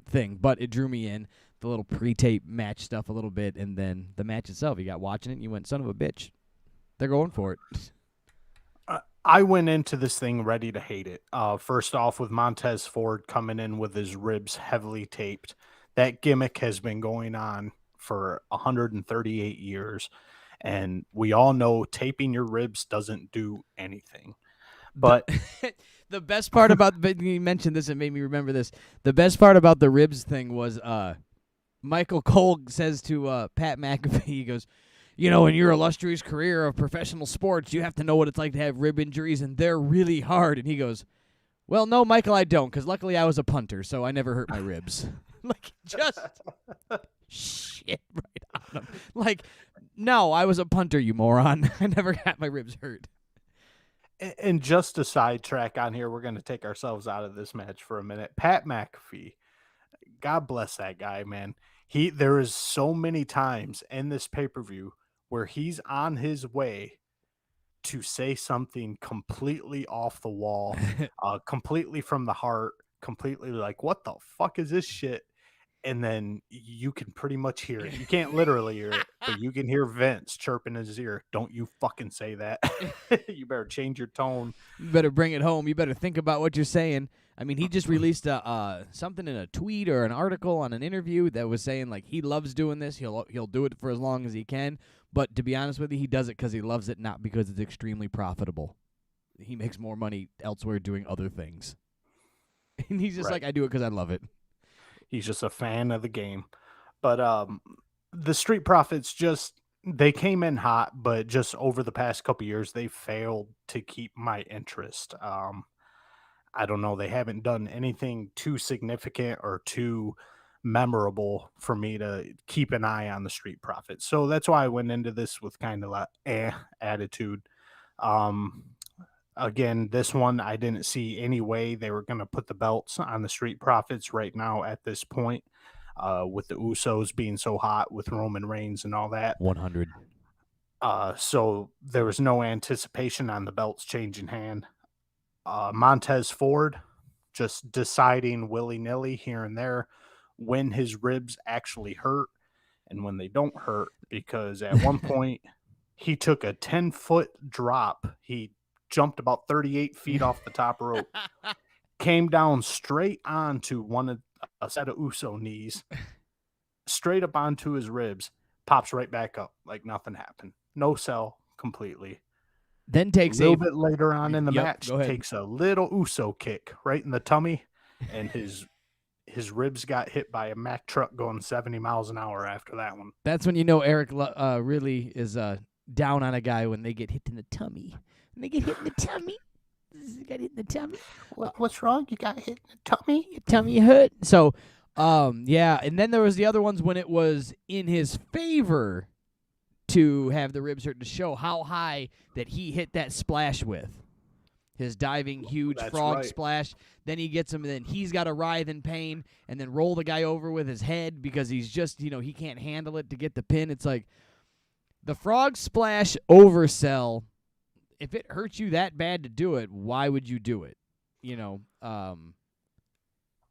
Speaker 2: thing. But it drew me in, the little pre-tape match stuff a little bit, and then the match itself. You got watching it, and you went, son of a bitch. They're going for it.
Speaker 3: I went into this thing ready to hate it. First off, with Montez Ford coming in with his ribs heavily taped. That gimmick has been going on for 138 years. And we all know taping your ribs doesn't do anything. But
Speaker 2: the best part about you mentioned this and made me remember this. The best part about the ribs thing was Michael Cole says to Pat McAfee, he goes, in your illustrious career of professional sports, you have to know what it's like to have rib injuries, and they're really hard. And he goes, well, no, Michael, I don't, because luckily I was a punter, so I never hurt my ribs. Like, just shit right on him. Like, no, I was a punter, you moron. I never got my ribs hurt.
Speaker 3: And just a sidetrack on here, we're going to take ourselves out of this match for a minute. Pat McAfee, God bless that guy, man. There is so many times in this pay-per-view where he's on his way to say something completely off the wall, completely from the heart, completely like, what the fuck is this shit? And then you can pretty much hear it. You can't literally hear it, but you can hear Vince chirping in his ear. Don't you fucking say that. You better change your tone.
Speaker 2: You better bring it home. You better think about what you're saying. I mean, he just released something in a tweet or an article on an interview that was saying, like, he loves doing this. He'll do it for as long as he can. But to be honest with you, he does it because he loves it, not because it's extremely profitable. He makes more money elsewhere doing other things. And he's just like, I do it because I love it.
Speaker 3: He's just a fan of the game. But the Street Profits they came in hot, but just over the past couple years, they failed to keep my interest. I don't know. They haven't done anything too significant or too memorable for me to keep an eye on the Street Profits. So that's why I went into this with kind of a attitude. Again, this one, I didn't see any way they were going to put the belts on the Street Profits right now at this point, with the Usos being so hot with Roman Reigns and all that.
Speaker 2: 100.
Speaker 3: So there was no anticipation on the belts changing hand. Montez Ford just deciding willy-nilly here and there when his ribs actually hurt and when they don't hurt, because at one point he took a 10-foot drop. He jumped about 38 feet off the top rope, came down straight onto a set of Uso knees, straight up onto his ribs, pops right back up like nothing happened. No sell completely.
Speaker 2: Then takes
Speaker 3: a little bit later on in the match,
Speaker 2: go ahead.
Speaker 3: takes a little Uso kick right in the tummy, and his his ribs got hit by a Mack truck going 70 miles an hour after that one.
Speaker 2: That's when you know Eric really is down on a guy when they get hit in the tummy. When they get hit in the tummy. Got hit in the tummy.
Speaker 3: What's wrong? You got hit in the tummy?
Speaker 2: Your tummy hurt. So, yeah. And then there was the other ones when it was in his favor to have the ribs hurt, to show how high that he hit that splash with. His diving huge frog splash. Then he gets him, and then he's got to writhe in pain and then roll the guy over with his head because he's just, he can't handle it to get the pin. It's like the frog splash oversell. If it hurts you that bad to do it, why would you do it?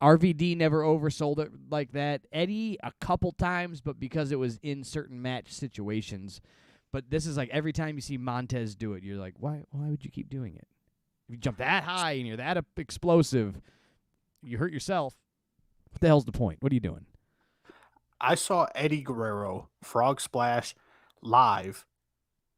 Speaker 2: RVD never oversold it like that. Eddie a couple times, but because it was in certain match situations. But this is like every time you see Montez do it, you're like, why would you keep doing it? If you jump that high and you're that explosive, you hurt yourself. What the hell's the point? What are you doing?
Speaker 3: I saw Eddie Guerrero frog splash live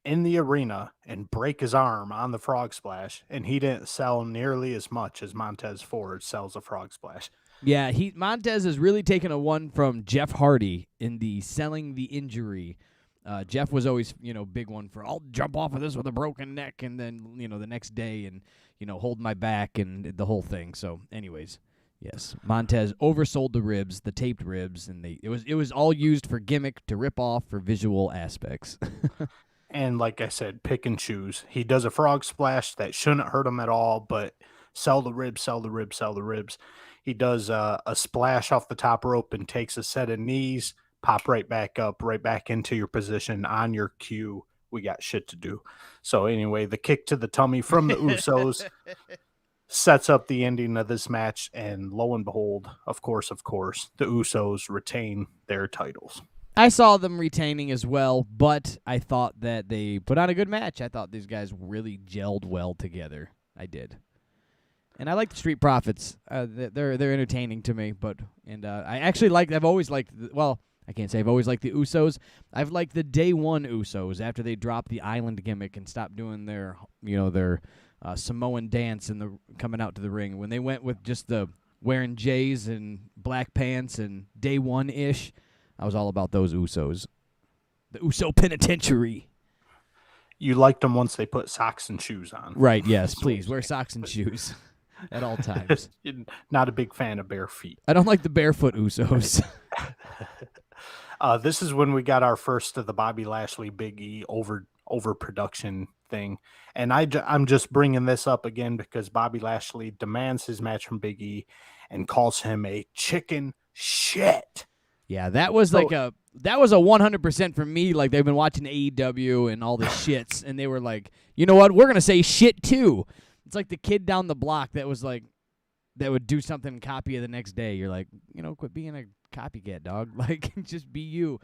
Speaker 3: in the arena and break his arm on the frog splash, and he didn't sell nearly as much as Montez Ford sells a frog splash.
Speaker 2: Yeah, Montez has really taken a one from Jeff Hardy in the selling the injury. Jeff was always, big one for, I'll jump off of this with a broken neck and then, the next day and, hold my back and the whole thing. So anyways, yes, Montez oversold the ribs, the taped ribs, and it was all used for gimmick to rip off for visual aspects.
Speaker 3: And like I said, pick and choose. He does a frog splash that shouldn't hurt him at all, but sell the ribs, sell the ribs, sell the ribs. He does a splash off the top rope and takes a set of knees, pop right back up, right back into your position on your cue. We got shit to do. So anyway, the kick to the tummy from the Usos sets up the ending of this match. And lo and behold, of course, the Usos retain their titles.
Speaker 2: I saw them retaining as well, but I thought that they put on a good match. I thought these guys really gelled well together. I did. And I like the Street Profits. They're entertaining to me, I actually I've always liked I can't say I've always liked the Usos. I've liked the day one Usos after they dropped the island gimmick and stopped doing their Samoan dance and coming out to the ring. When they went with just the wearing J's and black pants and day one-ish, I was all about those Usos. The Uso Penitentiary.
Speaker 3: You liked them once they put socks and shoes on.
Speaker 2: Right, yes, please. Wear socks and shoes at all times.
Speaker 3: Not a big fan of bare feet.
Speaker 2: I don't like the barefoot Usos.
Speaker 3: This is when we got our first of the Bobby Lashley Big E overproduction thing. And I'm just bringing this up again because Bobby Lashley demands his match from Big E and calls him a chicken shit.
Speaker 2: Yeah, that was a 100% for me. Like, they've been watching AEW and all the shits, and they were like, you know what? We're going to say shit, too. It's like the kid down the block that was like, that would do something and copy it the next day. You're like, quit being a copycat, dog. Like, just be you.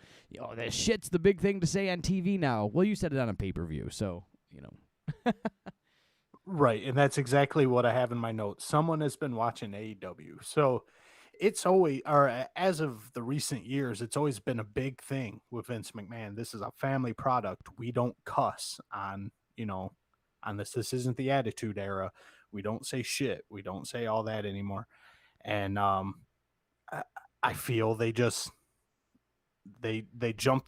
Speaker 2: That shit's the big thing to say on TV now. Well, you said it on a pay-per-view, so,
Speaker 3: Right, and that's exactly what I have in my notes. Someone has been watching AEW, so it's always, or as of the recent years, it's always been a big thing with Vince McMahon. This is a family product. We don't cuss on this. This isn't the Attitude Era. We don't say shit. We don't say all that anymore. And I feel they jumped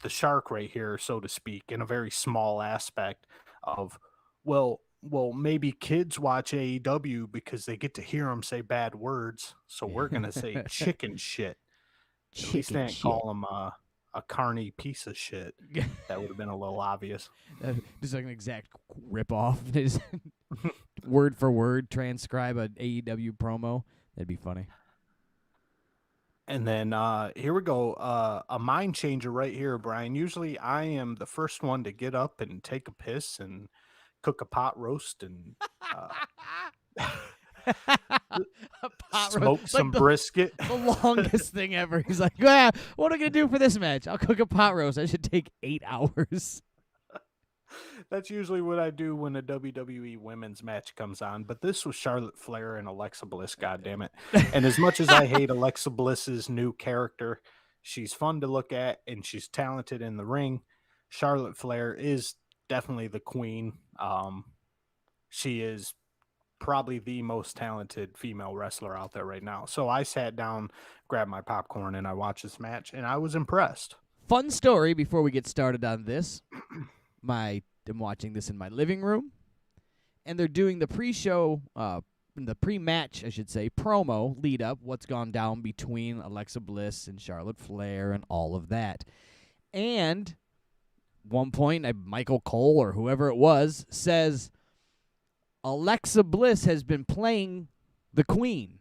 Speaker 3: the shark right here, so to speak, in a very small aspect of, well, maybe kids watch AEW because they get to hear them say bad words. So we're going to say chicken shit. At least they didn't call him a carny piece of shit. That would have been a little obvious.
Speaker 2: Just like an exact ripoff. Word for word transcribe an AEW promo. That'd be funny.
Speaker 3: And then here we go. A mind changer right here, Brian. Usually I am the first one to get up and take a piss and cook a pot roast and smoke some brisket.
Speaker 2: The longest thing ever. He's like, what are we going to do for this match? I'll cook a pot roast. I should take 8 hours.
Speaker 3: That's usually what I do when a WWE women's match comes on. But this was Charlotte Flair and Alexa Bliss, goddammit. And as much as I hate Alexa Bliss's new character, she's fun to look at and she's talented in the ring. Charlotte Flair is definitely the queen. She is probably the most talented female wrestler out there right now. So I sat down, grabbed my popcorn, and I watched this match, and I was impressed.
Speaker 2: Fun story before we get started on this. I'm watching this in my living room, and they're doing the pre-show, the pre-match, I should say, promo lead-up, what's gone down between Alexa Bliss and Charlotte Flair and all of that. And one point, Michael Cole or whoever it was says, Alexa Bliss has been playing the Queen.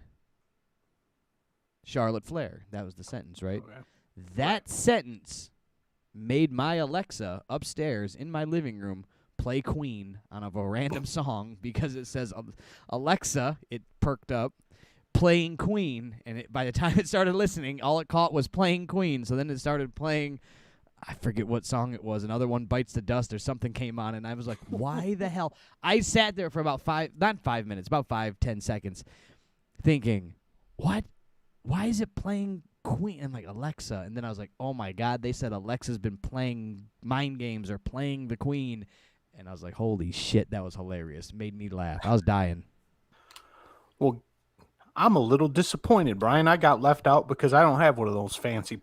Speaker 2: Charlotte Flair. That was the sentence, right?
Speaker 3: Okay.
Speaker 2: That sentence made my Alexa upstairs in my living room play Queen on a random song because it says, Alexa, it perked up, playing Queen. And by the time it started listening, all it caught was playing Queen. So then it started playing, I forget what song it was. Another one, Bites the Dust, or something came on, and I was like, why the hell? I sat there for about 5-10 seconds thinking, what? Why is it playing Queen? I'm like, Alexa. And then I was like, oh, my God, they said Alexa's been playing mind games or playing the Queen. And I was like, holy shit, that was hilarious. It made me laugh. I was dying.
Speaker 3: Well, I'm a little disappointed, Brian. I got left out because I don't have one of those fancy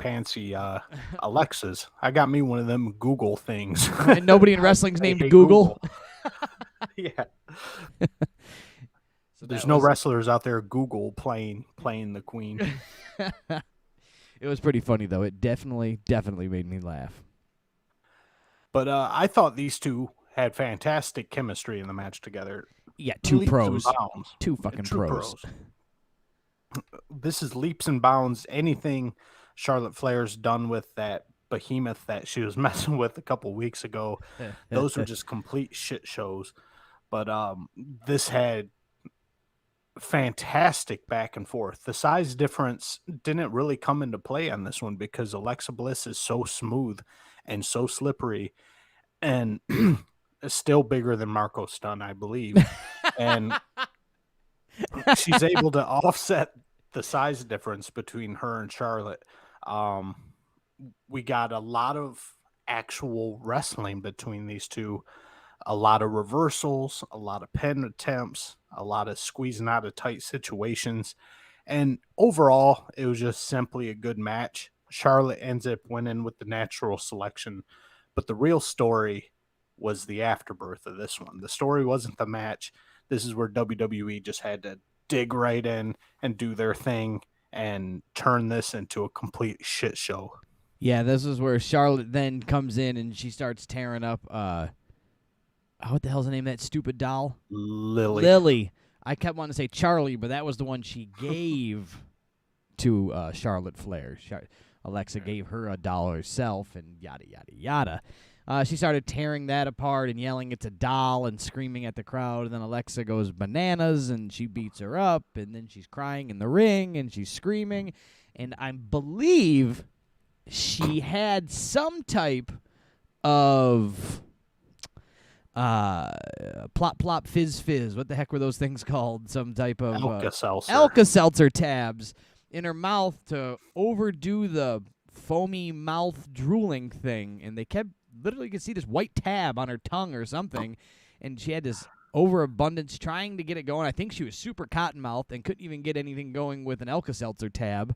Speaker 3: Alexas. I got me one of them Google things.
Speaker 2: And nobody in wrestling's named
Speaker 3: Hey,
Speaker 2: Google.
Speaker 3: Yeah.
Speaker 2: So
Speaker 3: There's no wrestlers out there Google playing the Queen.
Speaker 2: It was pretty funny, though. It definitely made me laugh.
Speaker 3: But I thought these two had fantastic chemistry in the match together.
Speaker 2: Yeah, two
Speaker 3: Leaps
Speaker 2: pros.
Speaker 3: and bounds.
Speaker 2: Two fucking
Speaker 3: True
Speaker 2: pros.
Speaker 3: This is leaps and bounds. Anything Charlotte Flair's done with that behemoth that she was messing with a couple weeks ago, those were just complete shit shows. But this had fantastic back and forth. The size difference didn't really come into play on this one because Alexa Bliss is so smooth and so slippery and still bigger than Marco Stunt, I believe. And she's able to offset the size difference between her and Charlotte. We got a lot of actual wrestling between these two, a lot of reversals, a lot of pin attempts, a lot of squeezing out of tight situations. And overall, it was just simply a good match. Charlotte ends up winning with the natural selection, but the real story was the afterbirth of this one. The story wasn't the match. This is where WWE just had to dig right in and do their thing and turn this into a complete shit show.
Speaker 2: Yeah, this is where Charlotte then comes in and she starts tearing up, what the hell's the name of that stupid doll?
Speaker 3: Lily.
Speaker 2: I kept wanting to say Charlie, but that was the one she gave to Charlotte Flair. Alexa gave her a doll herself and yada, yada, yada. She started tearing that apart and yelling it's a doll and screaming at the crowd. And then Alexa goes bananas and she beats her up. And then she's crying in the ring and she's screaming. And I believe she had some type of plop plop fizz fizz. What the heck were those things called? Some type of
Speaker 3: Alka-Seltzer.
Speaker 2: Alka-Seltzer tabs in her mouth to overdo the foamy mouth drooling thing. And they kept literally, you could see this white tab on her tongue or something, and she had this overabundance trying to get it going. I think she was super cottonmouthed and couldn't even get anything going with an Alka-Seltzer tab.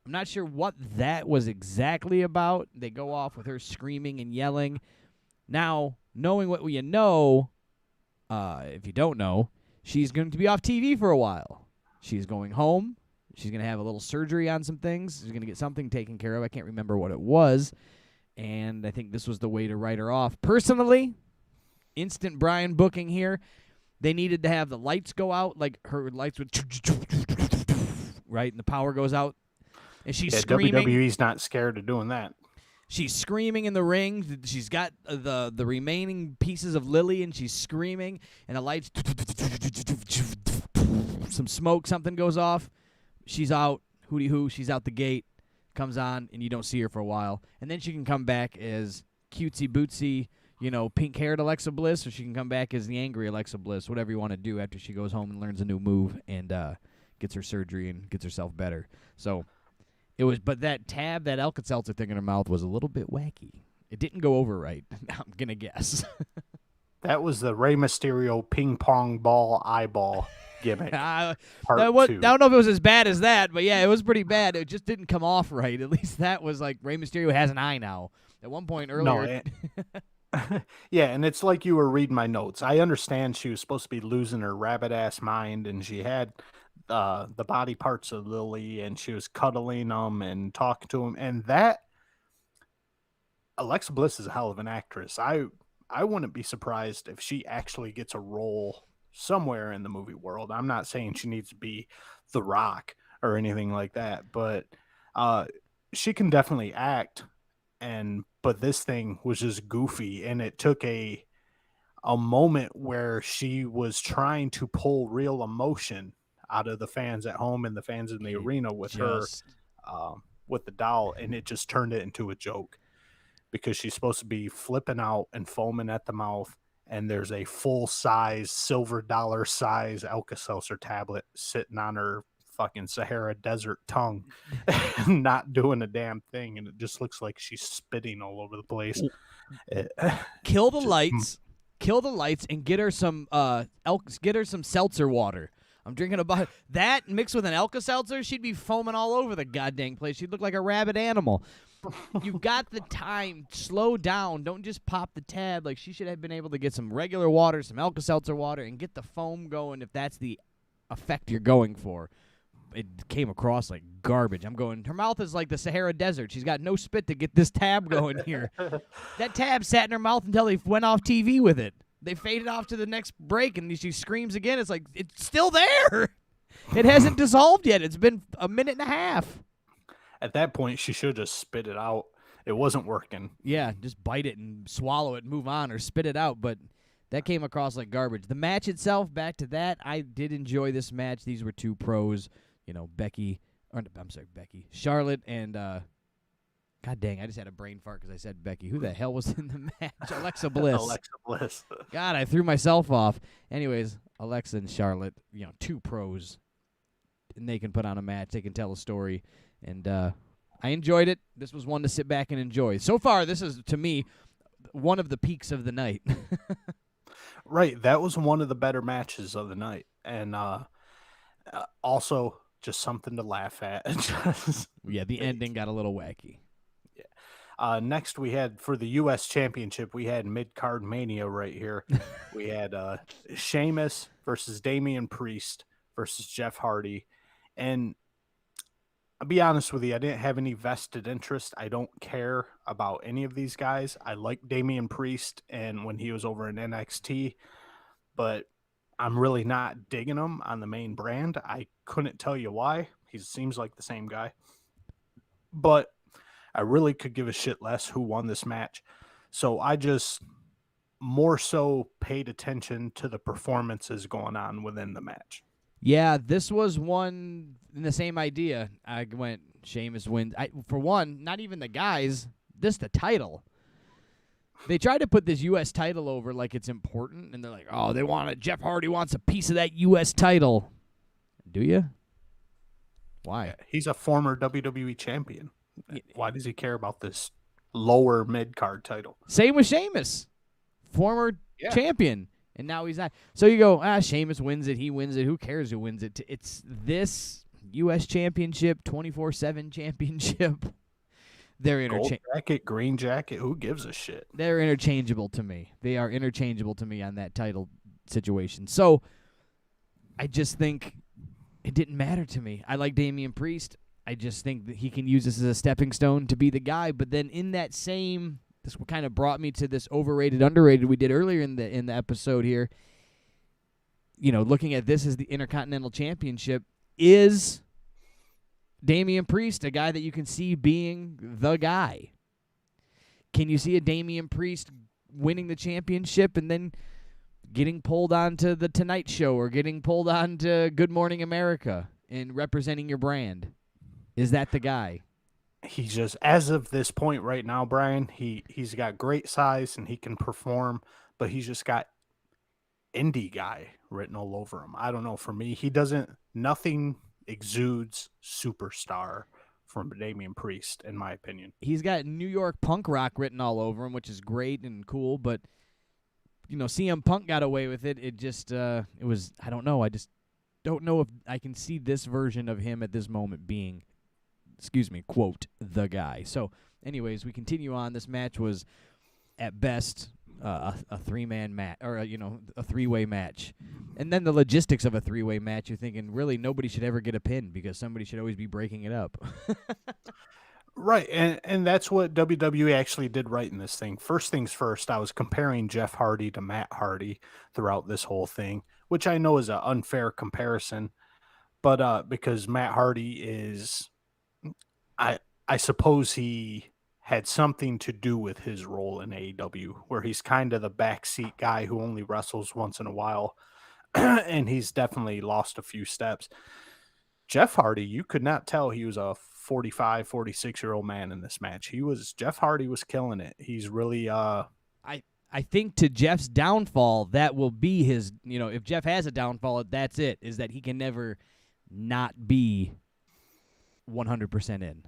Speaker 2: I'm not sure what that was exactly about. They go off with her screaming and yelling. Now, knowing what you know, if you don't know, she's going to be off TV for a while. She's going home. She's going to have a little surgery on some things. She's going to get something taken care of. I can't remember what it was. And I think this was the way to write her off. Personally, instant Brian booking here. They needed to have the lights go out, like her lights would, right, and the power goes out. And she's screaming.
Speaker 3: WWE's not scared of doing that.
Speaker 2: She's screaming in the ring. She's got the remaining pieces of Lily, and she's screaming. And the lights, some smoke, something goes off. She's out. Hooty hoo. She's out the gate. Comes on, and you don't see her for a while. And then she can come back as cutesy bootsy, pink-haired Alexa Bliss, or she can come back as the angry Alexa Bliss, whatever you want to do after she goes home and learns a new move and gets her surgery and gets herself better. So it was, but that tab, that Alka-Seltzer thing in her mouth was a little bit wacky. It didn't go over right, I'm going to guess.
Speaker 3: That was the Rey Mysterio ping pong ball eyeball gimmick.
Speaker 2: I
Speaker 3: Part
Speaker 2: don't
Speaker 3: 2.
Speaker 2: know if it was as bad as that, but yeah, it was pretty bad. It just didn't come off right. At least that was like Rey Mysterio has an eye now. At one point earlier.
Speaker 3: Yeah, and it's like you were reading my notes. I understand she was supposed to be losing her rabbit ass mind, and she had the body parts of Lily, and she was cuddling them and talking to him, and that Alexa Bliss is a hell of an actress. I wouldn't be surprised if she actually gets a role somewhere in the movie world. I'm not saying she needs to be The Rock or anything like that, but she can definitely act. But this thing was just goofy, and it took a moment where she was trying to pull real emotion out of the fans at home and the fans in the arena with her with the doll, and it just turned it into a joke. Because she's supposed to be flipping out and foaming at the mouth, and there's a full-size, silver dollar size Alka-Seltzer tablet sitting on her fucking Sahara Desert tongue, not doing a damn thing, and it just looks like she's spitting all over the place.
Speaker 2: Kill the lights, and get her some seltzer water. I'm drinking that mixed with an Alka-Seltzer. She'd be foaming all over the goddamn place. She'd look like a rabid animal. You've got the time. Slow down. Don't just pop the tab. Like, she should have been able to get some regular water, some Alka-Seltzer water, and get the foam going if that's the effect you're going for. It came across like garbage. I'm going, her mouth is like the Sahara Desert. She's got no spit to get this tab going here. That tab sat in her mouth until they went off TV with it. They faded off to the next break, and she screams again. It's like, it's still there. It hasn't dissolved yet. It's been a minute and a half.
Speaker 3: At that point, she should have just spit it out. It wasn't working.
Speaker 2: Yeah, just bite it and swallow it and move on, or spit it out. But that came across like garbage. The match itself, back to that, I did enjoy this match. These were two pros, Charlotte and, God dang, I just had a brain fart because I said Becky. Who the hell was in the match? Alexa Bliss.
Speaker 3: Alexa Bliss.
Speaker 2: God, I threw myself off. Anyways, Alexa and Charlotte, two pros. And they can put on a match. They can tell a story. And I enjoyed it. This was one to sit back and enjoy. So far, this is, to me, one of the peaks of the night.
Speaker 3: Right. That was one of the better matches of the night. And also just something to laugh at.
Speaker 2: Yeah, the ending got a little wacky.
Speaker 3: Yeah. Next, we had, for the U.S. Championship, we had Mid-Card Mania right here. We had Sheamus versus Damian Priest versus Jeff Hardy. And I'll be honest with you, I didn't have any vested interest. I don't care about any of these guys. I like Damian Priest and when he was over in NXT, but I'm really not digging him on the main brand. I couldn't tell you why. He seems like the same guy. But I really could give a shit less who won this match. So I just more so paid attention to the performances going on within the match.
Speaker 2: Yeah, this was one in the same idea. I went, Sheamus wins. For one, not even the guys, the title. They tried to put this U.S. title over like it's important, and they're like, oh, they want it. Jeff Hardy wants a piece of that U.S. title. Do you? Why?
Speaker 3: Yeah, he's a former WWE champion. Why does he care about this lower mid-card title?
Speaker 2: Same with Sheamus. Former champion. And now he's not. So you go, Sheamus wins it. He wins it. Who cares who wins it? It's this U.S. championship, 24/7 championship. They're
Speaker 3: Gold jacket, green jacket. Who gives a shit?
Speaker 2: They're interchangeable to me. They are interchangeable to me on that title situation. So I just think it didn't matter to me. I like Damian Priest. I just think that he can use this as a stepping stone to be the guy. But then in that same... This kind of brought me to this overrated, underrated we did earlier in the episode here. Looking at this as the Intercontinental Championship, is Damian Priest a guy that you can see being the guy? Can you see a Damian Priest winning the championship and then getting pulled onto the Tonight Show or getting pulled onto Good Morning America and representing your brand? Is that the guy?
Speaker 3: He's just, as of this point right now, Brian, he's got great size and he can perform, but he's just got indie guy written all over him. I don't know. For me, nothing exudes superstar from Damian Priest, in my opinion.
Speaker 2: He's got New York punk rock written all over him, which is great and cool, but CM Punk got away with it. It just it was, I don't know. I just don't know if I can see this version of him at this moment being, quote, the guy. So, anyways, we continue on. This match was, at best, a three-man match, or a three-way match. And then the logistics of a three-way match, you're thinking, really, nobody should ever get a pin because somebody should always be breaking it up.
Speaker 3: Right, and that's what WWE actually did right in this thing. First things first, I was comparing Jeff Hardy to Matt Hardy throughout this whole thing, which I know is an unfair comparison, but because Matt Hardy is, I suppose he had something to do with his role in AEW, where he's kind of the backseat guy who only wrestles once in a while, and he's definitely lost a few steps. Jeff Hardy, you could not tell he was a 45, 46-year-old man in this match. Jeff Hardy was killing it. He's really
Speaker 2: I think to Jeff's downfall, that will be his, if Jeff has a downfall, that's it, is that he can never not be 100% in.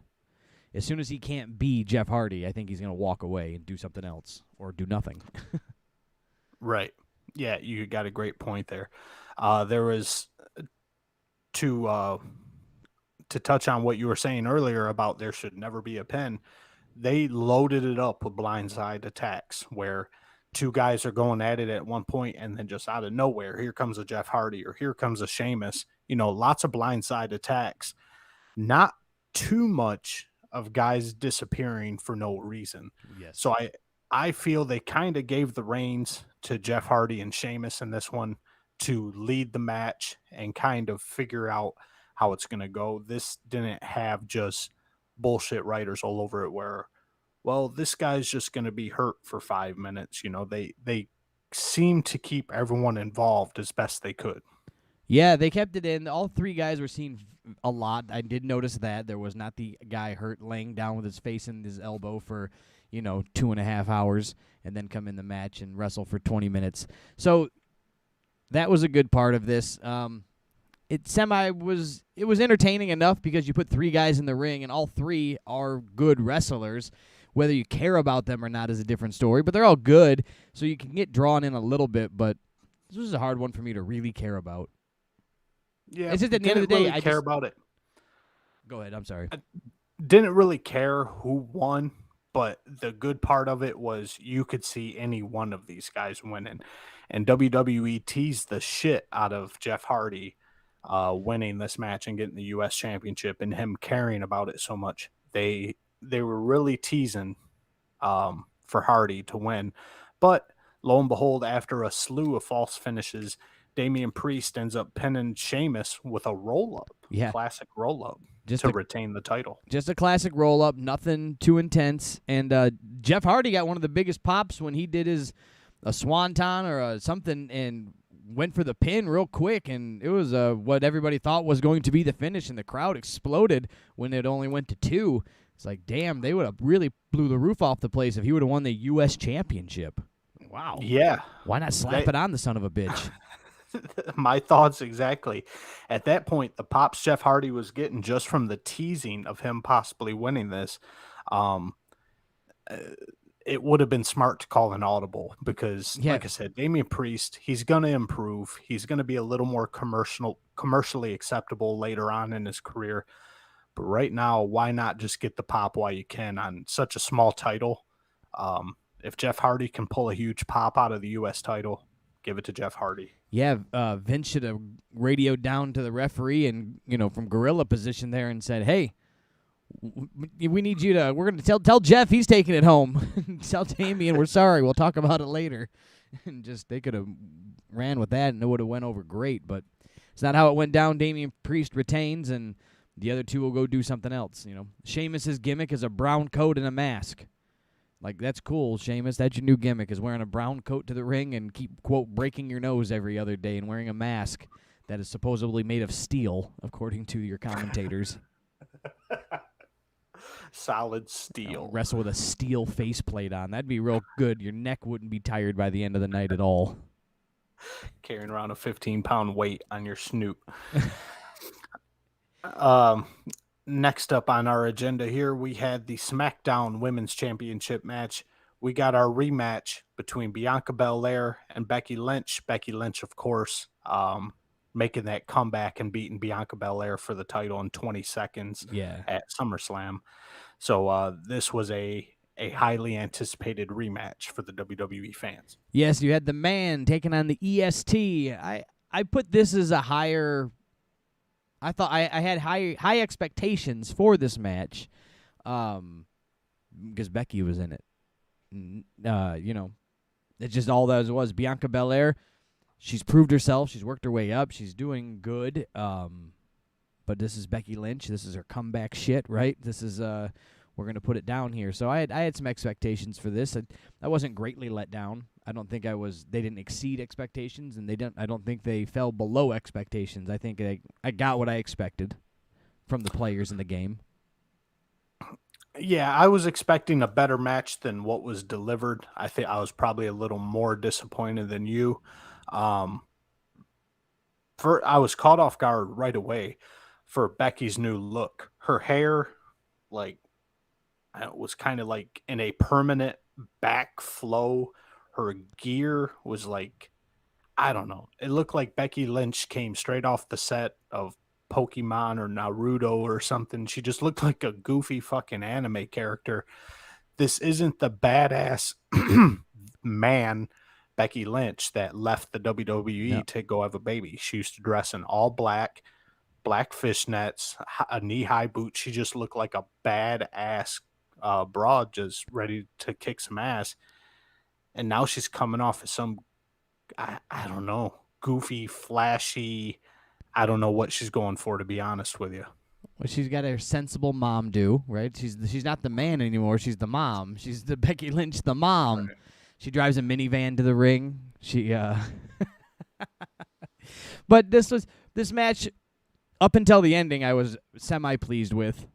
Speaker 2: As soon as he can't be Jeff Hardy, I think he's going to walk away and do something else or do nothing.
Speaker 3: Right. Yeah, you got a great point there. There was to touch on what you were saying earlier about there should never be a pin. They loaded it up with blindside attacks where two guys are going at it at one point and then just out of nowhere, here comes a Jeff Hardy or here comes a Sheamus. Lots of blindside attacks. Not too much of guys disappearing for no reason.
Speaker 2: Yes.
Speaker 3: So I feel they kind of gave the reins to Jeff Hardy and Sheamus in this one to lead the match and kind of figure out how it's going to go. This didn't have just bullshit writers all over it where, well, this guy's just going to be hurt for 5 minutes. They seemed to keep everyone involved as best they could.
Speaker 2: Yeah, they kept it in. All three guys were seen a lot. I did notice that. There was not the guy hurt laying down with his face in his elbow for, 2.5 hours and then come in the match and wrestle for 20 minutes. So that was a good part of this. It was entertaining enough because you put three guys in the ring and all three are good wrestlers. Whether you care about them or not is a different story, but they're all good, so you can get drawn in a little bit, but this was a hard one for me to really care about.
Speaker 3: Yeah,
Speaker 2: it's just at the end of the day,
Speaker 3: really care about it.
Speaker 2: Go ahead. I'm sorry.
Speaker 3: I didn't really care who won, but the good part of it was you could see any one of these guys winning, and WWE teased the shit out of Jeff Hardy winning this match and getting the U.S. Championship, and him caring about it so much. They were really teasing for Hardy to win, but lo and behold, after a slew of false finishes, Damian Priest ends up pinning Sheamus with a roll-up, classic roll-up, to retain the title.
Speaker 2: Just a classic roll-up, nothing too intense. And Jeff Hardy got one of the biggest pops when he did a swanton or something and went for the pin real quick. And it was what everybody thought was going to be the finish, and the crowd exploded when it only went to 2. It's like, damn, they would have really blew the roof off the place if he would have won the U.S. Championship. Wow.
Speaker 3: Yeah.
Speaker 2: Why not slap it on the son of a bitch?
Speaker 3: My thoughts exactly. At that point, the pops Jeff Hardy was getting just from the teasing of him possibly winning this, it would have been smart to call an audible because, like I said, Damian Priest, he's going to improve. He's going to be a little more commercially acceptable later on in his career. But right now, why not just get the pop while you can on such a small title? If Jeff Hardy can pull a huge pop out of the U.S. title, give it to Jeff Hardy.
Speaker 2: Yeah, Vince should have radioed down to the referee and, from gorilla position there and said, hey, we need you to, we're going to tell Jeff he's taking it home. Tell Damian we're sorry. We'll talk about it later. And they could have ran with that and it would have went over great. But it's not how it went down. Damian Priest retains and the other two will go do something else. Sheamus's gimmick is a brown coat and a mask. Like, that's cool, Sheamus. That's your new gimmick, is wearing a brown coat to the ring and keep, quote, breaking your nose every other day and wearing a mask that is supposedly made of steel, according to your commentators.
Speaker 3: Solid steel.
Speaker 2: Wrestle with a steel faceplate on. That'd be real good. Your neck wouldn't be tired by the end of the night at all.
Speaker 3: Carrying around a 15-pound weight on your snoot. Next up on our agenda here, we had the SmackDown Women's Championship match we got our rematch between Bianca Belair and Becky Lynch. Becky Lynch, of course, making that comeback and beating Bianca Belair for the title in 20 seconds at SummerSlam. So this was a highly anticipated rematch for the WWE fans.
Speaker 2: Yes, you had the man taking on the EST. I put this as a higher. I thought I had high expectations for this match, because Becky was in it. It's just all that was. Bianca Belair, she's proved herself. She's worked her way up. She's doing good. But this is Becky Lynch. This is her comeback shit, right? This is we're gonna put it down here. So I had some expectations for this. I wasn't greatly let down. I don't think I was. They didn't exceed expectations, and I don't think they fell below expectations. I think I got what I expected from the players in the game.
Speaker 3: Yeah, I was expecting a better match than what was delivered. I think I was probably a little more disappointed than you. I was caught off guard right away for Becky's new look. Her hair, was kind of like in a permanent back flow. Her gear was I don't know. It looked like Becky Lynch came straight off the set of Pokemon or Naruto or something. She just looked like a goofy fucking anime character. This isn't the badass man Becky Lynch that left the WWE to go have a baby. She used to dress in all black fishnets, a knee-high boot. She just looked like a badass broad just ready to kick some ass. And now she's coming off as some, I don't know, goofy, flashy, I don't know what she's going for, to be honest with you.
Speaker 2: Well, she's got her sensible mom do, right? She's not the man anymore. She's the mom. She's the Becky Lynch, the mom. Right. She drives a minivan to the ring. But this match, up until the ending, I was semi-pleased with.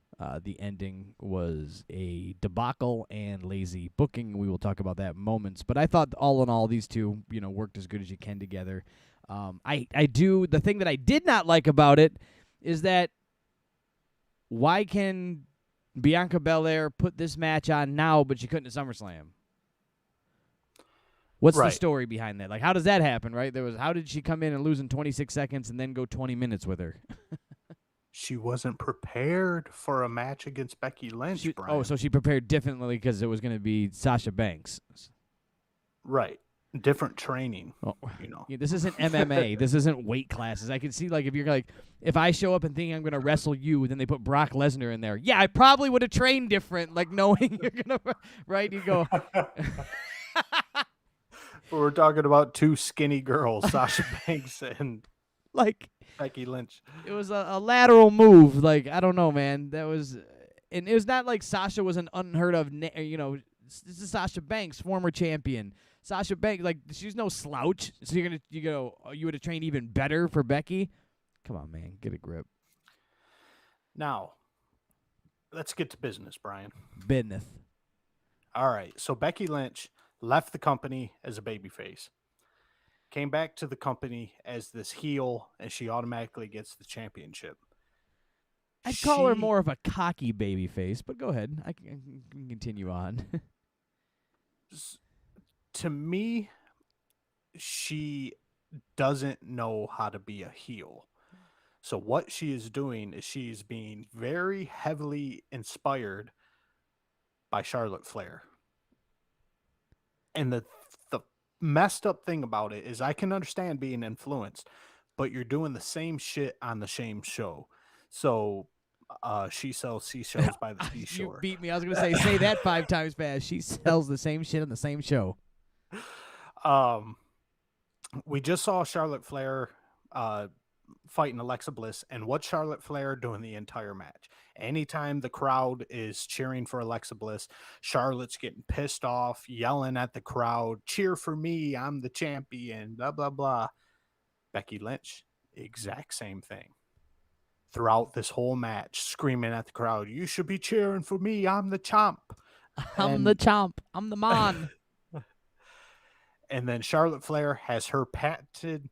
Speaker 2: The ending was a debacle and lazy booking. We will talk about that in moments. But I thought, all in all, these two, worked as good as you can together. The thing that I did not like about it is that why can Bianca Belair put this match on now, but she couldn't at SummerSlam? What's the story behind that? How does that happen, right? How did she come in and lose in 26 seconds and then go 20 minutes with her?
Speaker 3: She wasn't prepared for a match against Becky Lynch, Brian.
Speaker 2: Oh, so she prepared differently because it was going to be Sasha Banks.
Speaker 3: Right. Different training,
Speaker 2: Yeah, this isn't MMA. This isn't weight classes. I can see, if I show up and think I'm going to wrestle you, then they put Brock Lesnar in there. Yeah, I probably would have trained different, knowing you're going to, right? You go.
Speaker 3: We're talking about two skinny girls, Sasha Banks and Becky Lynch.
Speaker 2: It was a lateral move. I don't know, man. That was, and it was not like Sasha was an unheard of, this is Sasha Banks, former champion. Sasha Banks, she's no slouch. So you would have trained even better for Becky? Come on, man, get a grip.
Speaker 3: Now, let's get to business, Brian.
Speaker 2: Business.
Speaker 3: All right, so Becky Lynch left the company as a babyface, came back to the company as this heel, and she automatically gets the championship.
Speaker 2: I'd call her more of a cocky babyface, but go ahead. I can continue on.
Speaker 3: To me, she doesn't know how to be a heel. So what she is doing is she's being very heavily inspired by Charlotte Flair. And the messed up thing about it is I can understand being influenced, but you're doing the same shit on the same show. So she sells seashells by the seashore.
Speaker 2: You beat me. I was going to say that 5 times fast. She sells the same shit on the same show.
Speaker 3: We just saw Charlotte Flair fighting Alexa Bliss, and what's Charlotte Flair doing the entire match? Anytime the crowd is cheering for Alexa Bliss, Charlotte's getting pissed off, yelling at the crowd, cheer for me, I'm the champion, blah, blah, blah. Becky Lynch, exact same thing. Throughout this whole match, screaming at the crowd, you should be cheering for me, I'm the champ.
Speaker 2: I'm the chomp. I'm the man.
Speaker 3: And then Charlotte Flair has her patented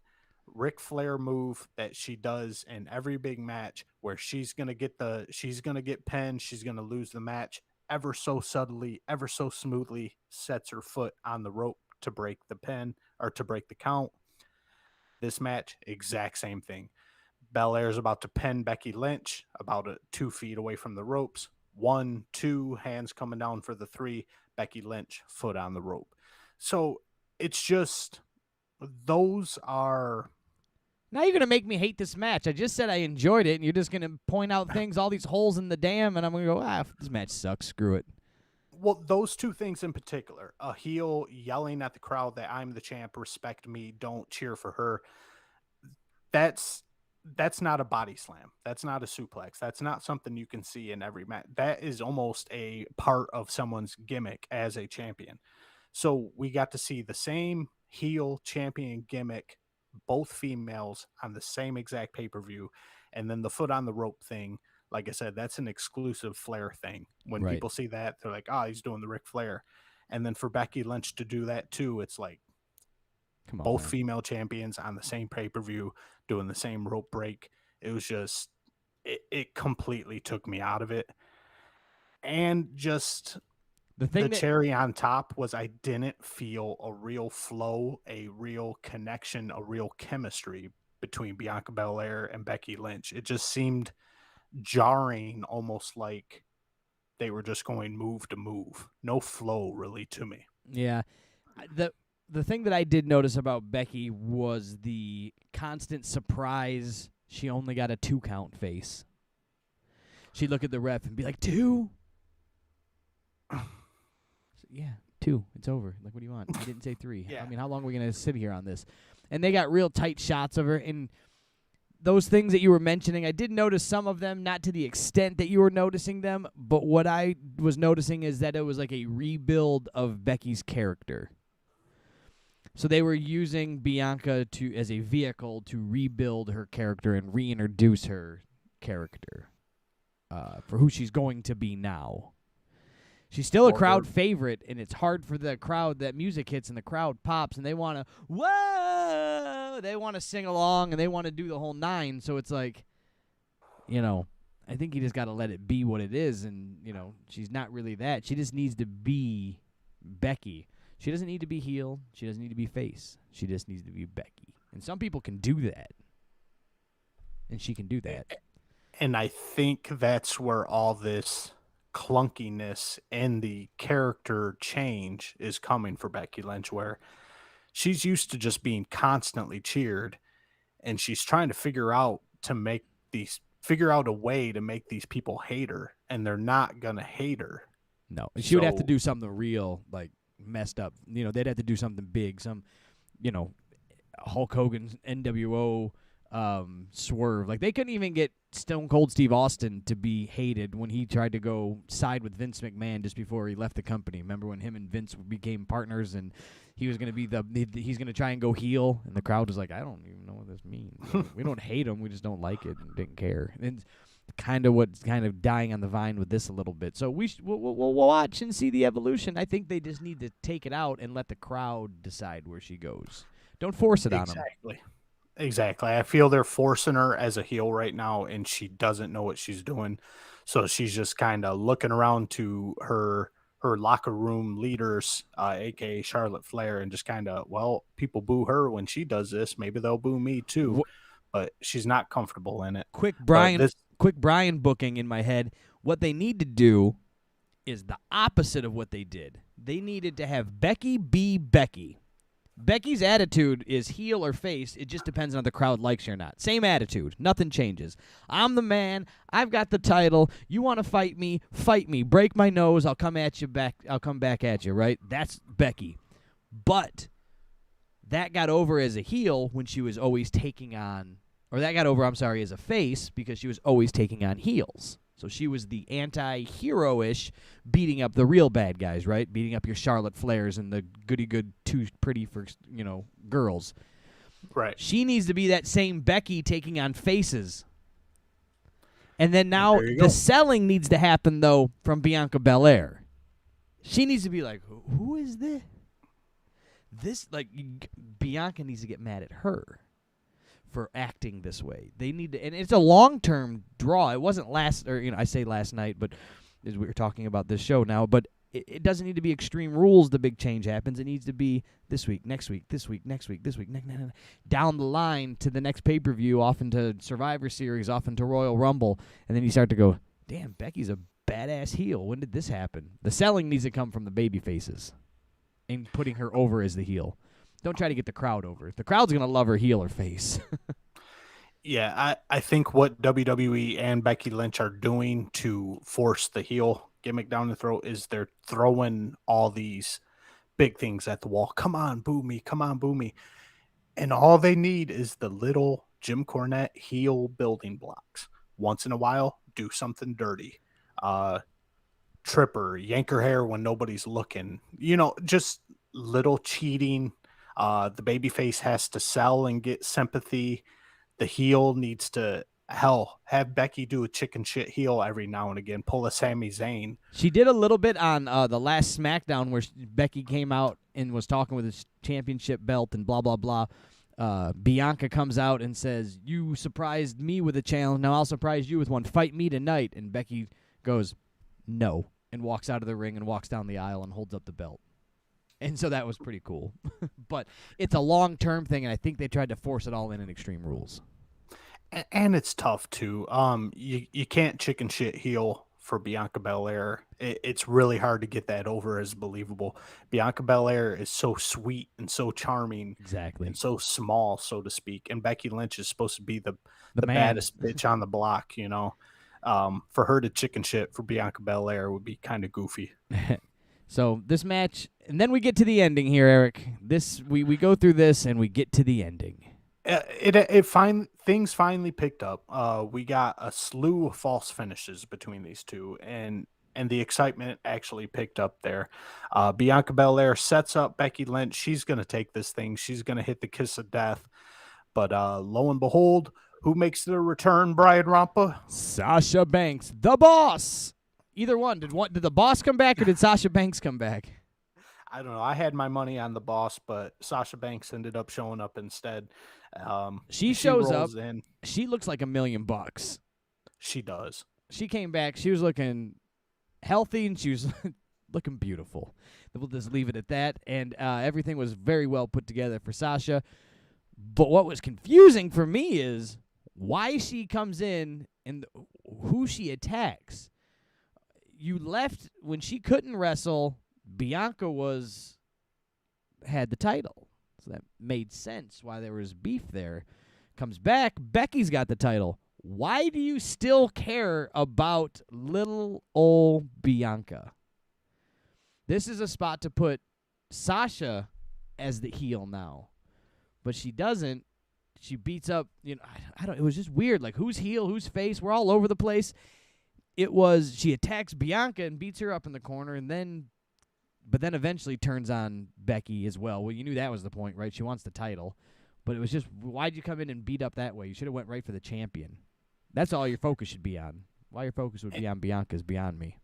Speaker 3: Ric Flair move that she does in every big match where she's going to get pinned, she's going to lose the match, ever so subtly, ever so smoothly sets her foot on the rope to break the pin or to break the count. This match, exact same thing. Belair's about to pin Becky Lynch about 2 feet away from the ropes. 1, 2, hands coming down for the 3. Becky Lynch, foot on the rope. So it's just, those are...
Speaker 2: Now you're going to make me hate this match. I just said I enjoyed it, and you're just going to point out things, all these holes in the dam, and I'm going to go, this match sucks. Screw it.
Speaker 3: Well, those 2 things in particular, a heel yelling at the crowd that I'm the champ, respect me, don't cheer for her. That's not a body slam. That's not a suplex. That's not something you can see in every match. That is almost a part of someone's gimmick as a champion. So we got to see the same heel champion gimmick, both females, on the same exact pay-per-view. And then the foot on the rope thing, like I said, that's an exclusive Flair thing. When people see that, they're like, he's doing the Ric Flair. And then for Becky Lynch to do that too, it's like,
Speaker 2: come on,
Speaker 3: both
Speaker 2: man.
Speaker 3: female champions on the same pay-per-view doing the same rope break. It was just, it completely took me out of it. And just the cherry on top was I didn't feel a real flow, a real connection, a real chemistry between Bianca Belair and Becky Lynch. It just seemed jarring, almost like they were just going move to move. No flow really to me.
Speaker 2: Yeah. The thing that I did notice about Becky was the constant surprise she only got a 2 count face. She'd look at the ref and be like, 2? Yeah, 2. It's over. Like, what do you want? I didn't say 3.
Speaker 3: Yeah.
Speaker 2: I mean, how long are we going to sit here on this? And they got real tight shots of her. And those things that you were mentioning, I did notice some of them, not to the extent that you were noticing them, but what I was noticing is that it was like a rebuild of Becky's character. So they were using Bianca as a vehicle to rebuild her character and reintroduce her character for who she's going to be now. She's still a crowd favorite, and it's hard for the crowd. That music hits and the crowd pops, and they want to, whoa! They want to sing along, and they want to do the whole 9. So it's like, I think you just got to let it be what it is, and, she's not really that. She just needs to be Becky. She doesn't need to be heel. She doesn't need to be face. She just needs to be Becky. And some people can do that. And she can do that.
Speaker 3: And I think that's where all this clunkiness and the character change is coming for Becky Lynch, where she's used to just being constantly cheered, and she's trying to figure out a way to make these people hate her, and they're not going to hate her.
Speaker 2: No. She would have to do something real, like, messed up. They'd have to do something big, some Hulk Hogan's NWO swerve. Like, they couldn't even get Stone Cold Steve Austin to be hated when he tried to go side with Vince McMahon just before he left the company. Remember when him and Vince became partners, and he was going to be he's going to try and go heel, and the crowd was like, I don't even know what this means. We don't hate him, we just don't like it and didn't care. And kind of what's kind of dying on the vine with this a little bit. So we'll watch and see the evolution. I think they just need to take it out and let the crowd decide where she goes. Don't force it on them.
Speaker 3: Exactly. I feel they're forcing her as a heel right now, and she doesn't know what she's doing. So she's just kind of looking around to her locker room leaders, a.k.a. Charlotte Flair, and just kind of, people boo her when she does this. Maybe they'll boo me too. But she's not comfortable in it.
Speaker 2: Quick Brian booking in my head. What they need to do is the opposite of what they did. They needed to have Becky be Becky. Becky's attitude is heel or face. It just depends on if the crowd likes you or not. Same attitude. Nothing changes. I'm the man. I've got the title. You want to fight me? Fight me. Break my nose. I'll come at you back. I'll come back at you, right? That's Becky. But that got over as a heel when she was always taking on, or that got over, as a face because she was always taking on heels. So she was the anti-hero-ish, beating up the real bad guys, right? Beating up your Charlotte Flairs and the goody-good, too pretty for, girls.
Speaker 3: Right.
Speaker 2: She needs to be that same Becky taking on faces. And then now the selling needs to happen, though, from Bianca Belair. She needs to be like, who is this? Bianca needs to get mad at her for acting this way. They need to, and it's a long-term draw. It wasn't I say last night, but as we were talking about this show now, but it doesn't need to be Extreme Rules. The big change happens. It needs to be this week, next week, this week, next week, this week, down the line to the next pay-per-view, often to Survivor Series, often to Royal Rumble, and then you start to go, damn, Becky's a badass heel. When did this happen? The selling needs to come from the baby faces and putting her over as the heel. Don't try to get the crowd over. The crowd's going to love her heel or face.
Speaker 3: Yeah, I think what WWE and Becky Lynch are doing to force the heel gimmick down the throat is they're throwing all these big things at the wall. Come on, boo me. Come on, boo me. And all they need is the little Jim Cornette heel building blocks. Once in a while, do something dirty. Trip her, yank her hair when nobody's looking. Just little cheating. The babyface has to sell and get sympathy. The heel needs to have Becky do a chicken shit heel every now and again, pull a Sami Zayn.
Speaker 2: She did a little bit on the last Smackdown where Becky came out and was talking with his championship belt and blah, blah, blah. Bianca comes out and says, you surprised me with a challenge, now I'll surprise you with one. Fight me tonight. And Becky goes, no, and walks out of the ring and walks down the aisle and holds up the belt. And so that was pretty cool. But it's a long-term thing, and I think they tried to force it all in Extreme Rules.
Speaker 3: And it's tough, too. You can't chicken shit heel for Bianca Belair. It's really hard to get that over as believable. Bianca Belair is so sweet and so charming.
Speaker 2: Exactly.
Speaker 3: And so small, so to speak. And Becky Lynch is supposed to be the baddest bitch on the block, For her to chicken shit for Bianca Belair would be kind of goofy.
Speaker 2: So this match, and then we get to the ending here, Eric. We go through this and we get to the ending.
Speaker 3: Things finally picked up. We got a slew of false finishes between these two, and the excitement actually picked up there. Bianca Belair sets up Becky Lynch. She's gonna take this thing. She's gonna hit the kiss of death. But lo and behold, who makes their return? Brian Rampa,
Speaker 2: Sasha Banks, the boss. Either one. Did the boss come back or did Sasha Banks come back?
Speaker 3: I don't know. I had my money on the boss, but Sasha Banks ended up showing up instead.
Speaker 2: She shows up.
Speaker 3: In.
Speaker 2: She looks like $1 million.
Speaker 3: She does.
Speaker 2: She came back. She was looking healthy and she was looking beautiful. We'll just leave it at that. And everything was very well put together for Sasha. But what was confusing for me is why she comes in and who she attacks. You left when she couldn't wrestle. Bianca had the title, so that made sense why there was beef there. Comes back, Becky's got the title. Why do you still care about little old Bianca? This is a spot to put Sasha as the heel now, but she doesn't. She beats up. I don't. It was just weird. Like who's heel, who's face? We're all over the place. She attacks Bianca and beats her up in the corner, but then eventually turns on Becky as well. Well, you knew that was the point, right? She wants the title. But it was just, why'd you come in and beat up that way? You should have went right for the champion. That's all your focus should be on. Why your focus would be on Bianca is beyond me.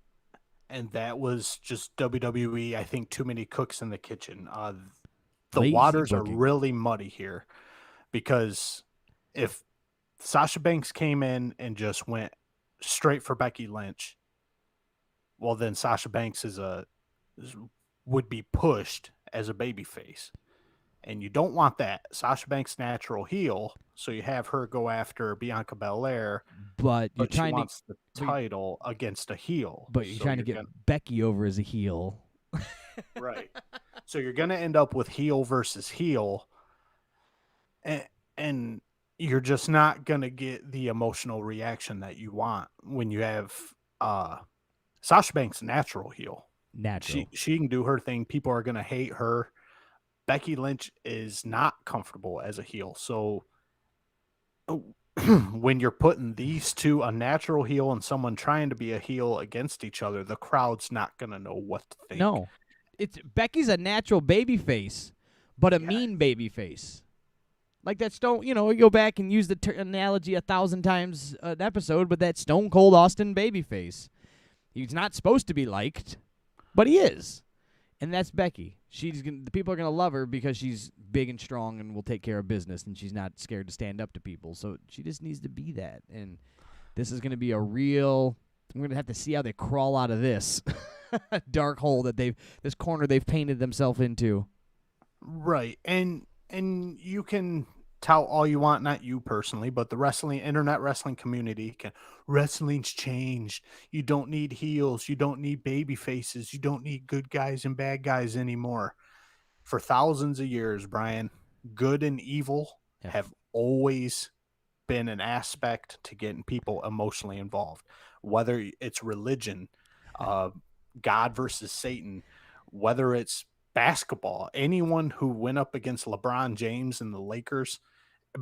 Speaker 3: And that was just WWE, I think, too many cooks in the kitchen. The
Speaker 2: Lazy
Speaker 3: waters
Speaker 2: booking.
Speaker 3: are really muddy here. Because if Sasha Banks came in and just went straight for Becky Lynch, well, then Sasha Banks would be pushed as a babyface. And you don't want that. Sasha Banks' natural heel, so you have her go after Bianca Belair,
Speaker 2: but you're
Speaker 3: she
Speaker 2: trying
Speaker 3: wants the title against a heel.
Speaker 2: But you're trying to get Becky over as a heel.
Speaker 3: Right. So you're going to end up with heel versus heel, and you're just not going to get the emotional reaction that you want when you have Sasha Banks' natural heel.
Speaker 2: Natural.
Speaker 3: She can do her thing. People are going to hate her. Becky Lynch is not comfortable as a heel. So when you're putting these two, a natural heel and someone trying to be a heel against each other, the crowd's not going to know what to think.
Speaker 2: No. Becky's a natural baby face, but a mean baby face. Like that Stone, you go back and use the analogy 1,000 times an episode, but that Stone Cold Austin baby face. He's not supposed to be liked, but he is. And that's Becky. The people are going to love her because she's big and strong and will take care of business, and she's not scared to stand up to people. So she just needs to be that. And this is going to be a real I'm gonna have to see how they crawl out of this dark hole that this corner they've painted themselves into.
Speaker 3: Right. And you can tout all you want, not you personally, but the internet wrestling community wrestling's changed. You don't need heels, you don't need baby faces, you don't need good guys and bad guys anymore. For thousands of years, Brian, good and evil have always been an aspect to getting people emotionally involved. Whether it's religion, God versus Satan, whether it's basketball, anyone who went up against LeBron James and the Lakers,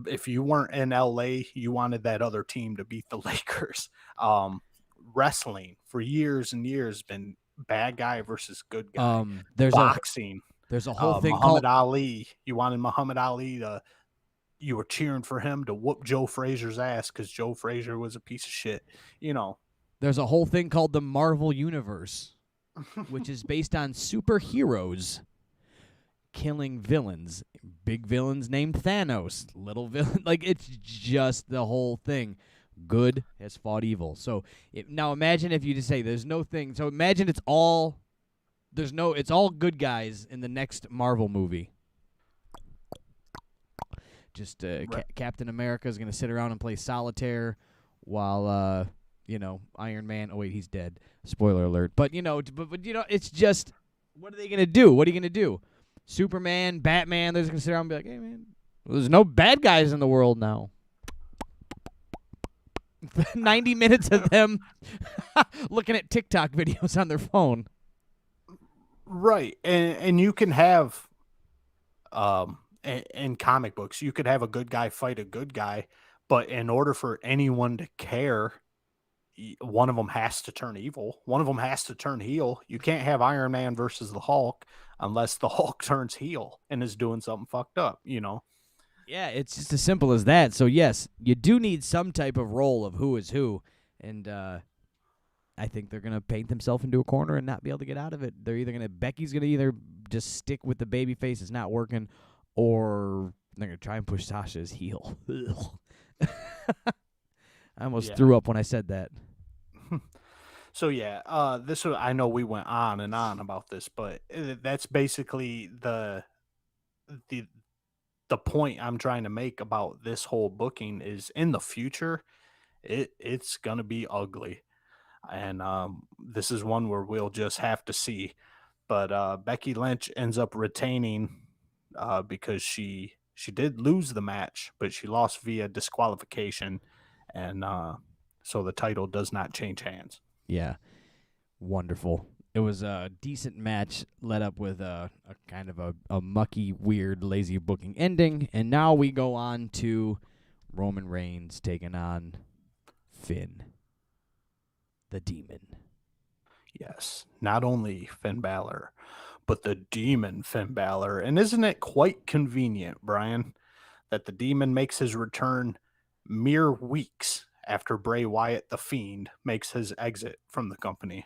Speaker 3: if you weren't in LA, you wanted that other team to beat the Lakers. Wrestling for years and years been bad guy versus good guy. Boxing.
Speaker 2: There's a whole thing
Speaker 3: Muhammad
Speaker 2: called
Speaker 3: Ali. You wanted Muhammad Ali you were cheering for him to whoop Joe Frazier's ass because Joe Frazier was a piece of shit.
Speaker 2: There's a whole thing called the Marvel Universe, which is based on superheroes killing villains. Big villains named Thanos, little villain. Like, it's just the whole thing. Good has fought evil. So now imagine if you just say there's no thing. So imagine it's all good guys in the next Marvel movie. Just Captain America is going to sit around and play solitaire while Iron Man. Oh wait, he's dead. Spoiler alert. But it's just, what are they going to do? What are you going to do? Superman, Batman, they're just going to sit around and be like, hey, man, there's no bad guys in the world now. 90 minutes of them looking at TikTok videos on their phone.
Speaker 3: Right. And you can have, in comic books, you could have a good guy fight a good guy, but in order for anyone to care, one of them has to turn evil. One of them has to turn heel. You can't have Iron Man versus the Hulk unless the Hulk turns heel and is doing something fucked up,
Speaker 2: Yeah, it's just as simple as that. So, yes, you do need some type of role of who is who, and I think they're going to paint themselves into a corner and not be able to get out of it. Becky's going to either just stick with the baby face, it's not working, or they're going to try and push Sasha's heel. I almost threw up when I said that.
Speaker 3: So I know we went on and on about this, but that's basically the point I'm trying to make about this whole booking is in the future, it's gonna be ugly, and this is one where we'll just have to see. But Becky Lynch ends up retaining because she did lose the match, but she lost via disqualification, and so the title does not change hands.
Speaker 2: Yeah, wonderful. It was a decent match led up with a kind of a mucky, weird, lazy booking ending, and now we go on to Roman Reigns taking on Finn, the Demon.
Speaker 3: Yes, not only Finn Balor, but the Demon Finn Balor. And isn't it quite convenient, Brian, that the Demon makes his return mere weeks after Bray Wyatt, the Fiend, makes his exit from the company?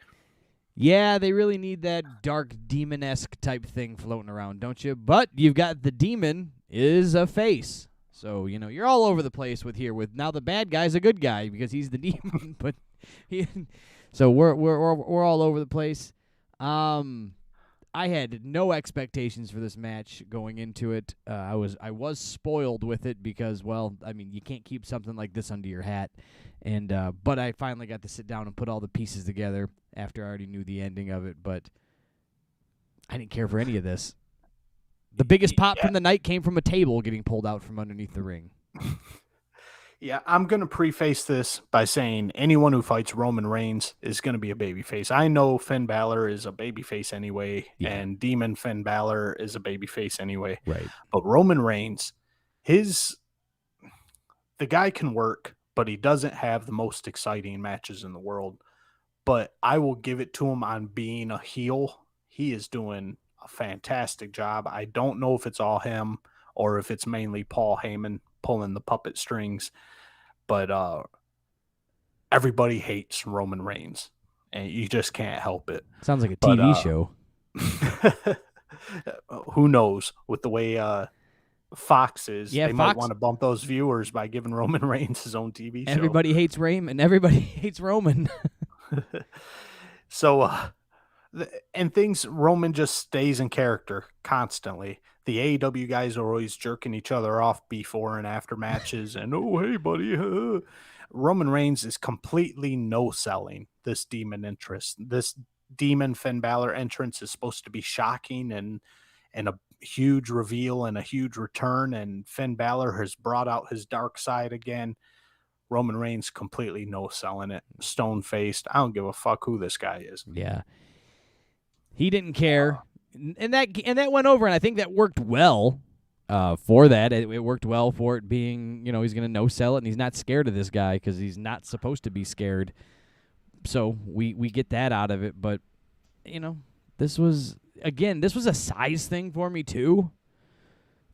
Speaker 2: Yeah, they really need that dark demon-esque type thing floating around, don't you? But you've got the Demon is a face. So, you're all over the place with now the bad guy's a good guy because he's the Demon, but so we're all over the place. I had no expectations for this match going into it. I was spoiled with it because, you can't keep something like this under your hat. And but I finally got to sit down and put all the pieces together after I already knew the ending of it. But I didn't care for any of this. The biggest pop from the night came from a table getting pulled out from underneath the ring.
Speaker 3: Yeah, I'm going to preface this by saying anyone who fights Roman Reigns is going to be a babyface. I know Finn Balor is a babyface anyway, and Demon Finn Balor is a babyface anyway.
Speaker 2: Right.
Speaker 3: But Roman Reigns, the guy can work, but he doesn't have the most exciting matches in the world. But I will give it to him on being a heel. He is doing a fantastic job. I don't know if it's all him or if it's mainly Paul Heyman pulling the puppet strings, but everybody hates Roman Reigns, and you just can't help it.
Speaker 2: Sounds like a TV show.
Speaker 3: Who knows? With the way Fox is, they might
Speaker 2: Fox
Speaker 3: want to bump those viewers by giving Roman Reigns his own TV show.
Speaker 2: Everybody hates Raymond. Everybody hates Roman.
Speaker 3: So, Roman just stays in character constantly. The AEW guys are always jerking each other off before and after matches, and oh, hey, buddy. Roman Reigns is completely no-selling this demon entrance. This demon Finn Balor entrance is supposed to be shocking and a huge reveal and a huge return, and Finn Balor has brought out his dark side again. Roman Reigns completely no-selling it, stone-faced. I don't give a fuck who this guy is.
Speaker 2: Yeah. He didn't care, and that went over, and I think that worked well for that. It worked well for it being, he's going to no-sell it, and he's not scared of this guy because he's not supposed to be scared. So we get that out of it, but, this was a size thing for me too.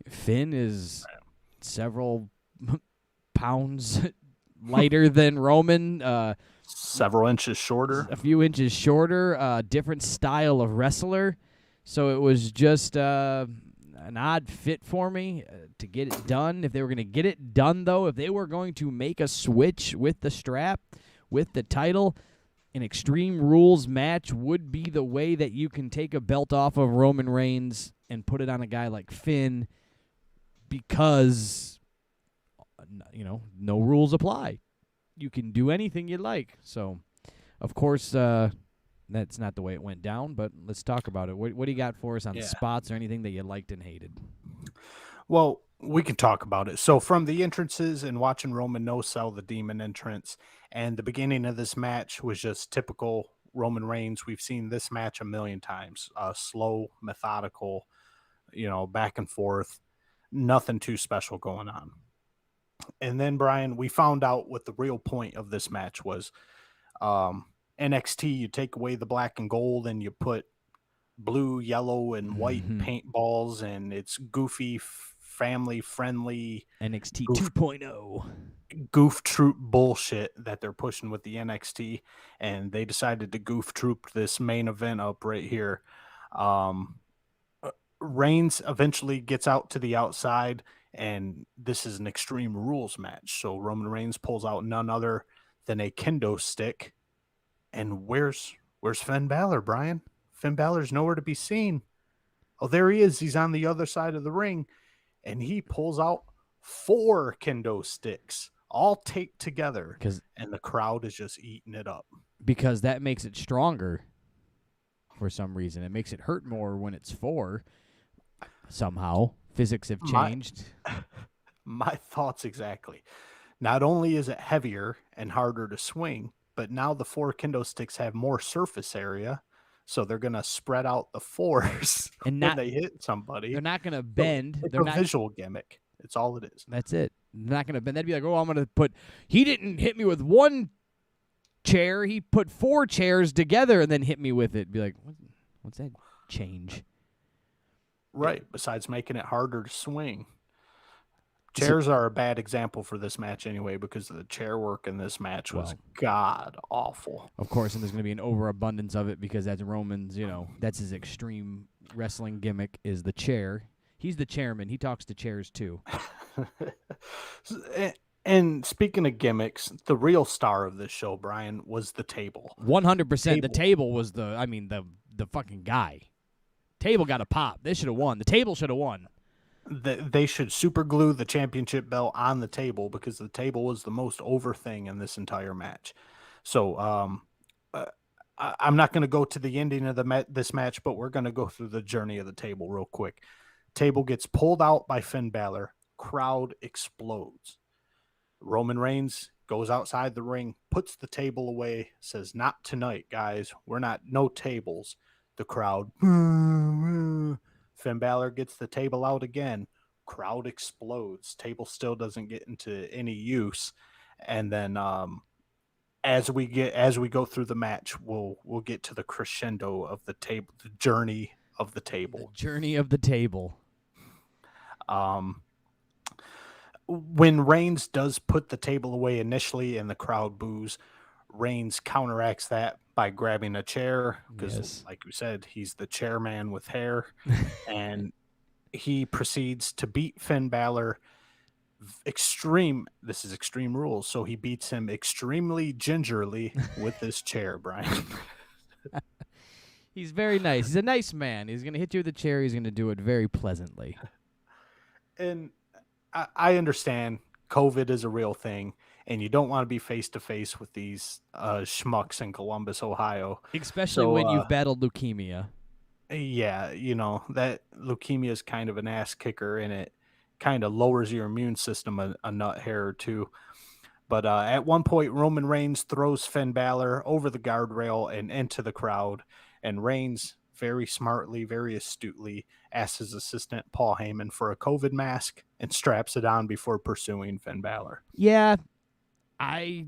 Speaker 2: Finn is several pounds lighter than Roman.
Speaker 3: Several inches shorter.
Speaker 2: A few inches shorter, different style of wrestler. So it was just an odd fit for me to get it done. If they were going to get it done, though, if they were going to make a switch with the strap, with the title, an Extreme Rules match would be the way that you can take a belt off of Roman Reigns and put it on a guy like Finn because, no rules apply. You can do anything you like. So, of course, that's not the way it went down, but let's talk about it. What do you got for us on spots or anything that you liked and hated?
Speaker 3: Well, we can talk about it. So from the entrances and watching Roman no-sell the demon entrance, and the beginning of this match was just typical Roman Reigns. We've seen this match a million times. Slow, methodical, back and forth. Nothing too special going on. And then, Brian, we found out what the real point of this match was. NXT, you take away the black and gold and you put blue, yellow, and white paintballs, and it's goofy, family-friendly
Speaker 2: NXT 2.0.
Speaker 3: Goof troop bullshit that they're pushing with the NXT, and they decided to goof troop this main event up right here. Reigns eventually gets out to the outside, and this is an Extreme Rules match. So Roman Reigns pulls out none other than a kendo stick. And where's Finn Balor, Brian? Finn Balor's nowhere to be seen. Oh, there he is. He's on the other side of the ring. And he pulls out 4 kendo sticks, all taped together. And the crowd is just eating it up.
Speaker 2: Because that makes it stronger for some reason. It makes it hurt more when it's 4 somehow. Physics have changed.
Speaker 3: My thoughts exactly. Not only is it heavier and harder to swing, but now the 4 kendo sticks have more surface area, so they're going to spread out the force and when they hit somebody.
Speaker 2: They're not going to bend.
Speaker 3: It's a visual gimmick. It's all it is.
Speaker 2: That's it. They're not going to bend. They'd be like, I'm going to put... He didn't hit me with 1 chair. He put 4 chairs together and then hit me with it. Be like, what's that change?
Speaker 3: Right, besides making it harder to swing. Chairs are a bad example for this match anyway, because the chair work in this match was god-awful.
Speaker 2: Of course, and there's going to be an overabundance of it because that's Roman's, that's his extreme wrestling gimmick is the chair. He's the chairman. He talks to chairs too.
Speaker 3: And speaking of gimmicks, the real star of this show, Brian, was the table.
Speaker 2: 100%. The table was the fucking guy. Table got a pop. They should have won. The table should have won.
Speaker 3: They should super glue the championship belt on the table because the table was the most over thing in this entire match. So I'm not going to go to the ending of this match, but we're going to go through the journey of the table real quick. Table gets pulled out by Finn Balor. Crowd explodes. Roman Reigns goes outside the ring, puts the table away, says, "Not tonight, guys. No tables." The crowd. Finn Balor gets the table out again. Crowd explodes. Table still doesn't get into any use. And then as we go through the match, we'll get to the crescendo of the table, the journey of the table.
Speaker 2: The journey of the table.
Speaker 3: When Reigns does put the table away initially and the crowd boos, Reigns counteracts that by grabbing a chair because, like we said, he's the chairman with hair, and he proceeds to beat Finn Balor This is Extreme Rules, so he beats him extremely gingerly with this chair, Brian.
Speaker 2: He's very nice. He's a nice man. He's going to hit you with a chair. He's going to do it very pleasantly.
Speaker 3: And I understand COVID is a real thing, and you don't want to be face-to-face with these schmucks in Columbus, Ohio.
Speaker 2: Especially when you've battled leukemia.
Speaker 3: Yeah, that leukemia is kind of an ass kicker, and it kind of lowers your immune system a nut hair or two. But at one point, Roman Reigns throws Finn Balor over the guardrail and into the crowd, and Reigns very smartly, very astutely asks his assistant Paul Heyman for a COVID mask and straps it on before pursuing Finn Balor.
Speaker 2: Yeah, I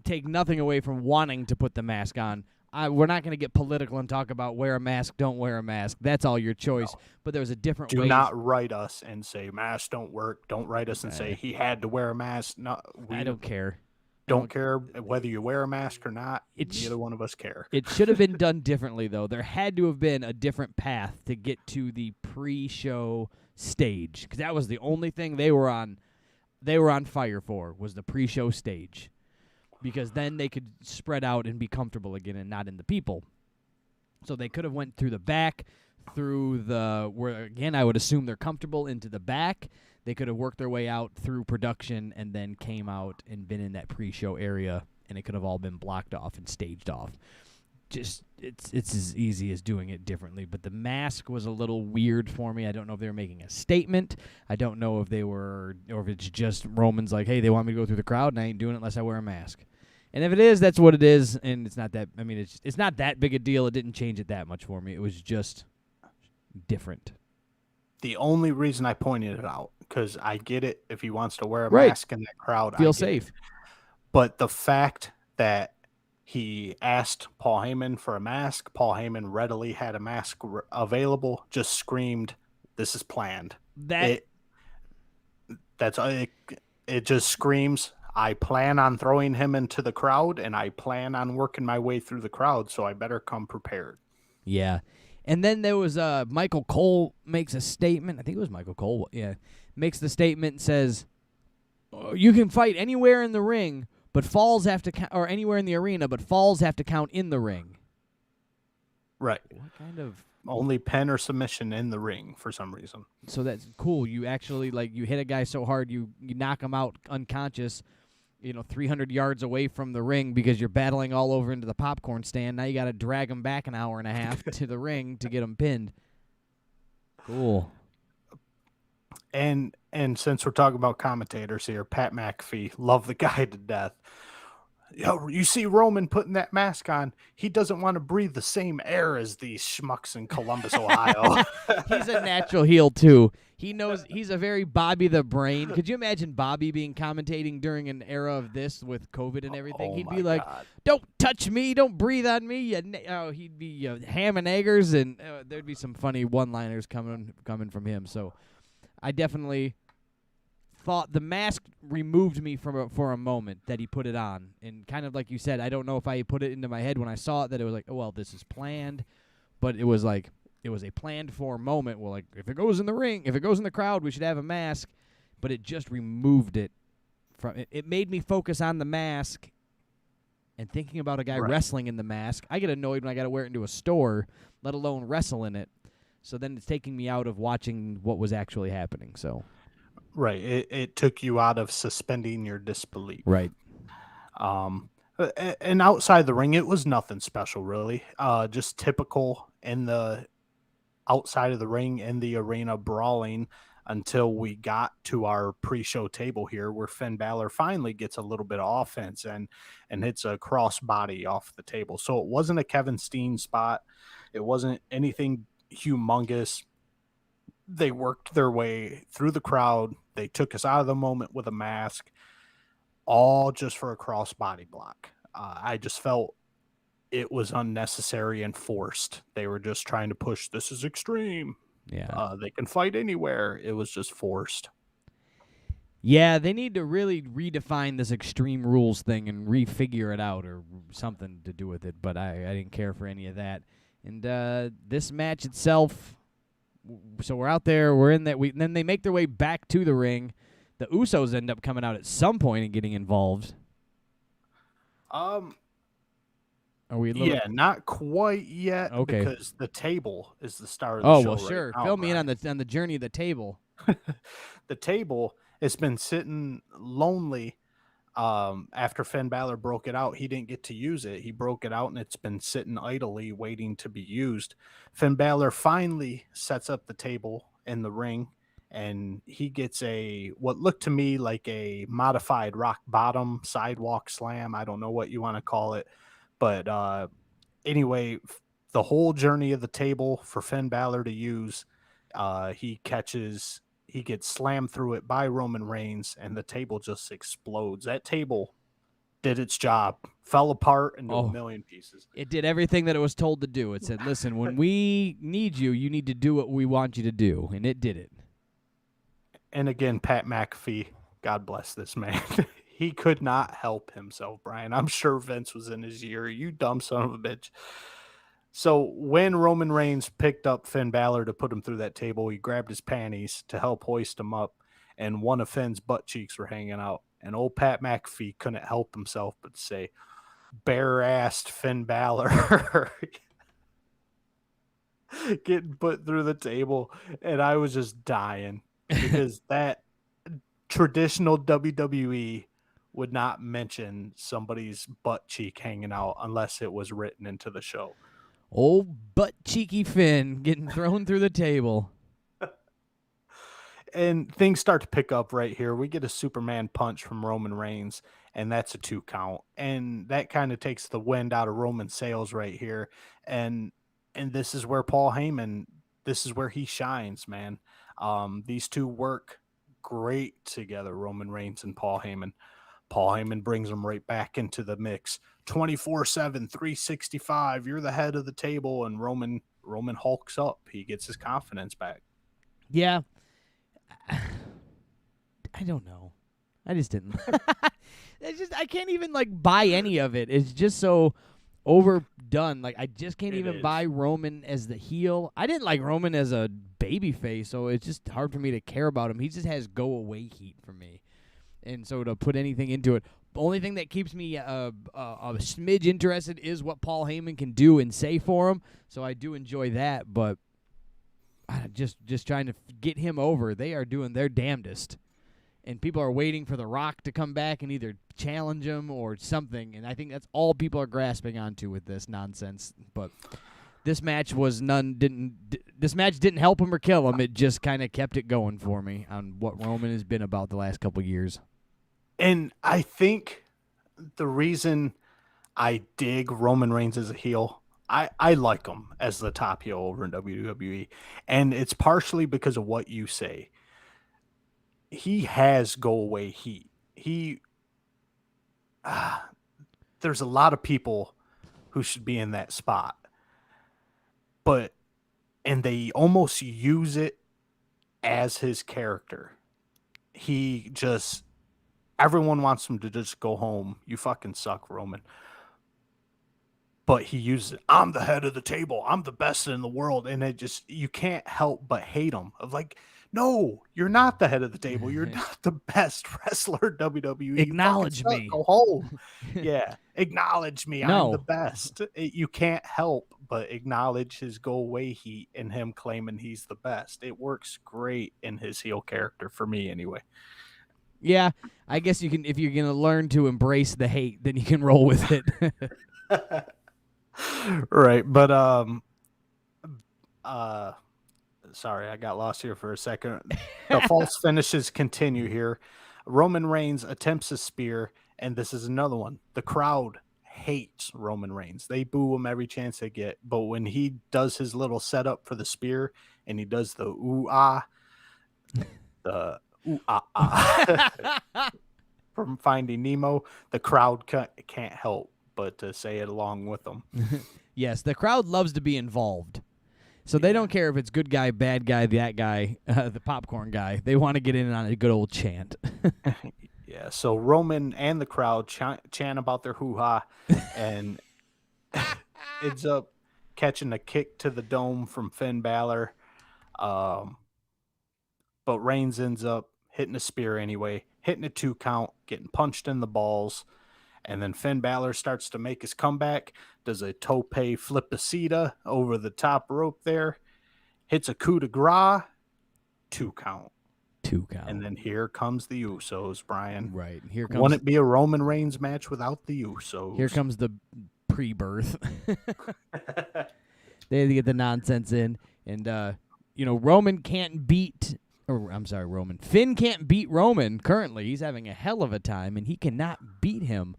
Speaker 2: take nothing away from wanting to put the mask on. We're not going to get political and talk about wear a mask, don't wear a mask. That's all your choice. No. But there's a different way.
Speaker 3: Do not write us and say masks don't work. Don't write us and say he had to wear a mask. No,
Speaker 2: I don't care.
Speaker 3: Don't care whether you wear a mask or not. Neither one of us care.
Speaker 2: It should have been done differently, though. There had to have been a different path to get to the pre-show stage, because that was the only thing they were on fire for, was the pre-show stage. Because then they could spread out and be comfortable again and not in the people. So they could have went through the back, where again I would assume they're comfortable, into the back. They could have worked their way out through production and then came out and been in that pre-show area, and it could have all been blocked off and staged off. Just it's as easy as doing it differently. But the mask was a little weird for me. I don't know if they were making a statement. I don't know if or if it's just Roman's like, hey, they want me to go through the crowd, and I ain't doing it unless I wear a mask. And if it is, that's what it is, and it's not that. I mean, it's not that big a deal. It didn't change it that much for me. It was just different.
Speaker 3: The only reason I pointed it out, because I get it if he wants to wear a
Speaker 2: right.
Speaker 3: mask in that crowd.
Speaker 2: Feel safe.
Speaker 3: It. But the fact that he asked Paul Heyman for a mask, Paul Heyman readily had a mask available, just screamed, "This is planned." It just screams, I plan on throwing him into the crowd, and I plan on working my way through the crowd, so I better come prepared.
Speaker 2: Yeah. And then there was Michael Cole makes a statement. I think it was Michael Cole. Yeah. Makes the statement and says, you can fight anywhere in the ring, but falls have to or anywhere in the arena, but falls have to count in the ring.
Speaker 3: Right.
Speaker 2: What kind of...
Speaker 3: Only pin or submission in the ring for some reason.
Speaker 2: So that's cool. You actually, you hit a guy so hard, you knock him out unconscious, 300 yards away from the ring because you're battling all over into the popcorn stand. Now you got to drag him back an hour and a half to the ring to get him pinned. Cool.
Speaker 3: And since we're talking about commentators here, Pat McAfee, love the guy to death. You see Roman putting that mask on. He doesn't want to breathe the same air as these schmucks in Columbus, Ohio.
Speaker 2: He's a natural heel, too. He knows he's a very Bobby the Brain. Could you imagine Bobby being commentating during an era of this with COVID and everything? He'd be like, God. Don't touch me. Don't breathe on me. He'd be ham and eggers, and there'd be some funny one-liners coming from him. So I definitely thought the mask removed me for a moment that he put it on. And kind of like you said, I don't know if I put it into my head when I saw it that it was like, oh, well, this is planned. But it was like, it was a planned for moment. Well, like, if it goes in the ring, if it goes in the crowd, we should have a mask. But it just removed it from it. It made me focus on the mask and thinking about a guy wrestling in the mask. I get annoyed when I got to wear it into a store, let alone wrestle in it. So then it's taking me out of watching what was actually happening. So...
Speaker 3: Right. It took you out of suspending your disbelief.
Speaker 2: Right.
Speaker 3: And outside the ring, it was nothing special, really. Just typical in the outside of the ring in the arena brawling until we got to our pre-show table here where Finn Balor finally gets a little bit of offense and hits a crossbody off the table. So it wasn't a Kevin Steen spot. It wasn't anything humongous. They worked their way through the crowd. They took us out of the moment with a mask, all just for a crossbody block. I just felt it was unnecessary and forced. They were just trying to push, this is extreme.
Speaker 2: Yeah.
Speaker 3: They can fight anywhere. It was just forced.
Speaker 2: Yeah, they need to really redefine this Extreme Rules thing and refigure it out or something to do with it, but I didn't care for any of that. And this match itself... So we're out there, we're in that. Then they make their way back to the ring. the Usos end up coming out at some point and getting involved. Are we?
Speaker 3: Yeah, not quite yet.
Speaker 2: Okay.
Speaker 3: Because the table is the star of the
Speaker 2: Oh
Speaker 3: show.
Speaker 2: well,
Speaker 3: right
Speaker 2: sure.
Speaker 3: now,
Speaker 2: Fill me in
Speaker 3: Brian.
Speaker 2: on the journey of the table.
Speaker 3: The table has been sitting lonely. After Finn Balor broke it out, he didn't get to use it. He broke it out and it's been sitting idly waiting to be used. Finn Balor finally sets up the table in the ring and he gets what looked to me like a modified rock bottom sidewalk slam. I don't know what you want to call it. But anyway, the whole journey of the table for Finn Balor to use, he gets slammed through it by Roman Reigns, and the table just explodes. That table did its job, fell apart into a million pieces.
Speaker 2: It did everything that it was told to do. It said, listen, when we need you, you need to do what we want you to do, and it did it.
Speaker 3: And again, Pat McAfee, God bless this man. He could not help himself, Brian. I'm sure Vince was in his ear. You dumb son of a bitch. So when Roman Reigns picked up Finn Balor to put him through that table, he grabbed his panties to help hoist him up, and one of Finn's butt cheeks were hanging out. And old Pat McAfee couldn't help himself but say, bare-assed Finn Balor getting put through the table. And I was just dying because that traditional WWE would not mention somebody's butt cheek hanging out unless it was written into the show.
Speaker 2: Old butt cheeky Finn getting thrown through the table.
Speaker 3: And things start to pick up right here. We get a Superman punch from Roman Reigns, and that's a 2 count. And that kind of takes the wind out of Roman's sails right here. And this is where Paul Heyman, this is where he shines, man. These two work great together, Roman Reigns and Paul Heyman. Paul Heyman brings him right back into the mix. 24/7, 365. You're the head of the table, and Roman hulks up. He gets his confidence back.
Speaker 2: Yeah. I don't know. I just didn't. I can't even buy any of it. It's just so overdone. I just can't even buy Roman as the heel. I didn't like Roman as a babyface, so it's just hard for me to care about him. He just has go away heat for me. And so to put anything into it, the only thing that keeps me a smidge interested is what Paul Heyman can do and say for him. So I do enjoy that, but just trying to get him over. They are doing their damnedest. And people are waiting for The Rock to come back and either challenge him or something. And I think that's all people are grasping onto with this nonsense. But this match this match didn't help him or kill him. It just kind of kept it going for me on what Roman has been about the last couple years.
Speaker 3: And I think the reason I dig Roman Reigns as a heel, I like him as the top heel over in WWE. And it's partially because of what you say. He has go away heat. There's a lot of people who should be in that spot, and they almost use it as his character. Everyone wants him to just go home. You fucking suck, Roman. But he uses it. I'm the head of the table. I'm the best in the world. And you can't help but hate him. No, you're not the head of the table. You're not the best wrestler WWE.
Speaker 2: Acknowledge me.
Speaker 3: Go home. Yeah, acknowledge me.
Speaker 2: No.
Speaker 3: I'm the best. You can't help but acknowledge his go away heat and him claiming he's the best. It works great in his heel character for me anyway.
Speaker 2: Yeah, I guess you can. If you're gonna learn to embrace the hate, then you can roll with it.
Speaker 3: Right, but sorry, I got lost here for a second. The false finishes continue here. Roman Reigns attempts a spear, and this is another one. The crowd hates Roman Reigns. They boo him every chance they get. But when he does his little setup for the spear, and he does the ooh-ah, the ooh-ah-ah from Finding Nemo, the crowd can't help but to say it along with them.
Speaker 2: Yes, the crowd loves to be involved. So they don't care if it's good guy, bad guy, that guy, the popcorn guy. They want to get in on a good old chant.
Speaker 3: Yeah, so Roman and the crowd chant about their hoo-ha and ends up catching a kick to the dome from Finn Balor. But Reigns ends up hitting a spear anyway, hitting a 2 count, getting punched in the balls. And then Finn Balor starts to make his comeback, does a tope flipacita over the top rope there, hits a coup de grace, 2 count.
Speaker 2: 2 count.
Speaker 3: And then here comes the Usos, Brian.
Speaker 2: Right. Here comes.
Speaker 3: Wouldn't it be a Roman Reigns match without the Usos?
Speaker 2: Here comes the pre-birth. They had to get the nonsense in, and Roman can't beat. Roman. Finn can't beat Roman currently. He's having a hell of a time, and he cannot beat him.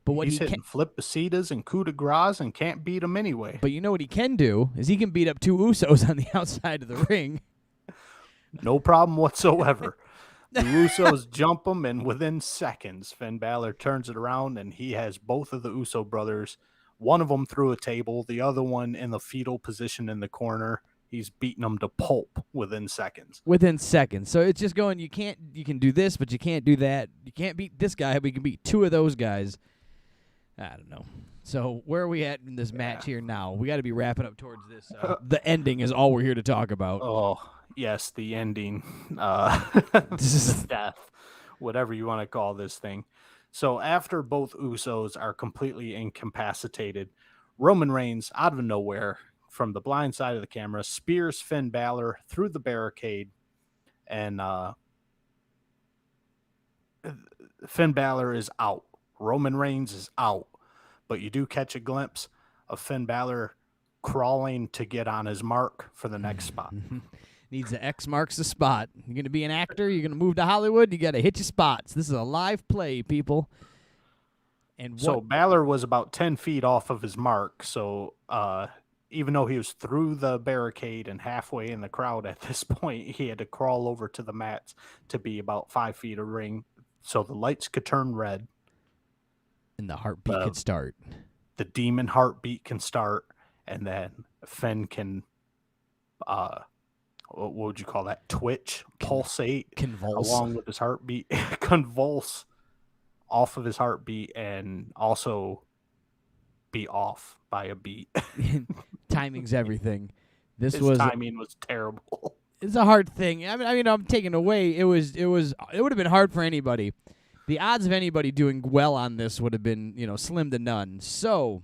Speaker 2: But what
Speaker 3: He's hitting flipacitas and coup de grace and can't beat him anyway.
Speaker 2: But you know what he can do is he can beat up 2 Usos on the outside of the ring.
Speaker 3: No problem whatsoever. The Usos jump him, and within seconds, Finn Balor turns it around, and he has both of the Uso brothers, one of them through a table, the other one in the fetal position in the corner. He's beating them to pulp within seconds.
Speaker 2: So it's just going, you can do this, but you can't do that. You can't beat this guy, but you can beat 2 of those guys. I don't know. So where are we at in this match here now? We got to be wrapping up towards this. The ending is all we're here to talk about.
Speaker 3: Oh, yes, the ending. The death, whatever you want to call this thing. So after both Usos are completely incapacitated, Roman Reigns, out of nowhere, from the blind side of the camera, spears Finn Balor through the barricade, and Finn Balor is out. Roman Reigns is out. But you do catch a glimpse of Finn Balor crawling to get on his mark for the next spot.
Speaker 2: Needs the X marks the spot. You're going to be an actor. You're going to move to Hollywood. You got to hit your spots. This is a live play, people. And
Speaker 3: so Balor was about 10 feet off of his mark. So even though he was through the barricade and halfway in the crowd at this point, he had to crawl over to the mats to be about 5 feet of ring so the lights could turn red.
Speaker 2: And the heartbeat could start.
Speaker 3: The demon heartbeat can start, and then Finn can, what would you call that? Twitch, pulsate,
Speaker 2: convulse
Speaker 3: along with his heartbeat, convulse off of his heartbeat, and also be off by a beat.
Speaker 2: Timing's everything.
Speaker 3: His timing was terrible.
Speaker 2: It's a hard thing. I mean, I'm taking away. It would have been hard for anybody. The odds of anybody doing well on this would have been, slim to none. So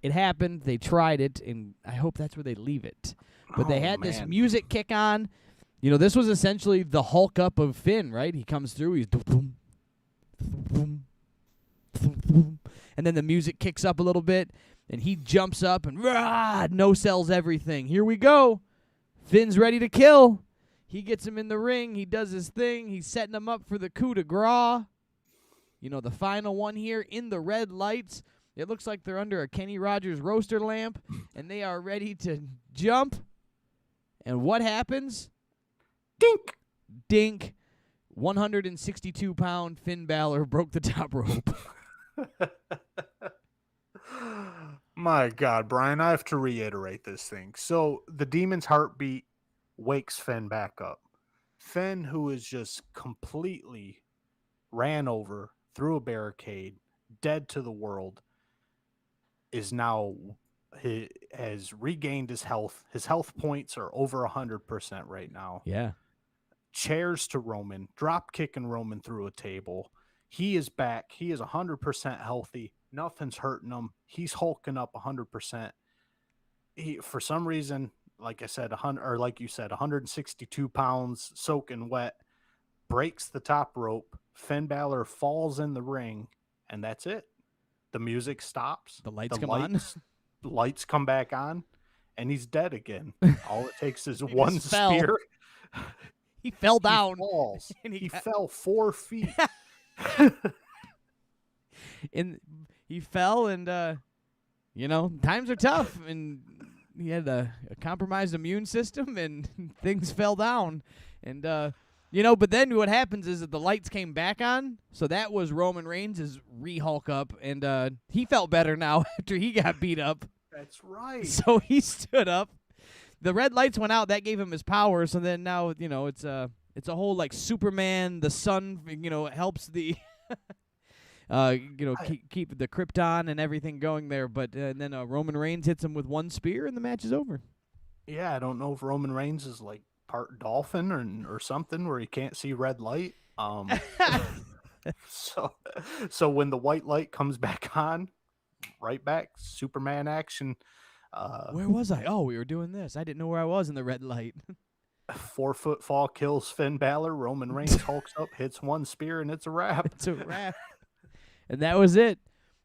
Speaker 2: it happened. They tried it, and I hope that's where they leave it. But they had this music kick on. This was essentially the Hulk up of Finn, right? He comes through. He's boom, boom, boom, and then the music kicks up a little bit, and he jumps up and no-sells everything. Here we go. Finn's ready to kill. He gets him in the ring. He does his thing. He's setting him up for the coup de grace. The final one here in the red lights. It looks like they're under a Kenny Rogers roaster lamp, and they are ready to jump. And what happens?
Speaker 3: Dink!
Speaker 2: Dink. 162-pound Finn Balor broke the top rope.
Speaker 3: My God, Brian, I have to reiterate this thing. So the demon's heartbeat wakes Finn back up. Finn, who is just completely ran over through a barricade, dead to the world, is now, he has regained his health. His health points are over 100% right now.
Speaker 2: Yeah.
Speaker 3: Chairs to Roman, drop kicking Roman through a table. He is back. He is 100% healthy. Nothing's hurting him. He's hulking up 100%. He, for some reason, like I said, 162 pounds, soaking wet, breaks the top rope. Finn Balor falls in the ring, and that's it. The music stops.
Speaker 2: The lights come on.
Speaker 3: Lights come back on, and he's dead again. All it takes is one
Speaker 2: fell.
Speaker 3: spear.
Speaker 2: He fell down.
Speaker 3: He falls. He fell 4 feet.
Speaker 2: He fell, and times are tough, and he had a compromised immune system, and things fell down. And, but then what happens is that the lights came back on, so that was Roman Reigns' re-Hulk up, and he felt better now after he got beat up.
Speaker 3: That's right.
Speaker 2: So he stood up. The red lights went out. That gave him his power, so then now, it's a whole, like, Superman, the sun, helps the... keep the Krypton and everything going there, but and then Roman Reigns hits him with one spear, and the match is over.
Speaker 3: Yeah, I don't know if Roman Reigns is like part dolphin or something where he can't see red light. So when the white light comes back on, right back, Superman action.
Speaker 2: Where was I? Oh, we were doing this. I didn't know where I was in the red light.
Speaker 3: 4-foot fall kills Finn Balor. Roman Reigns hulks up, hits one spear, and it's a wrap.
Speaker 2: It's a wrap. And that was it.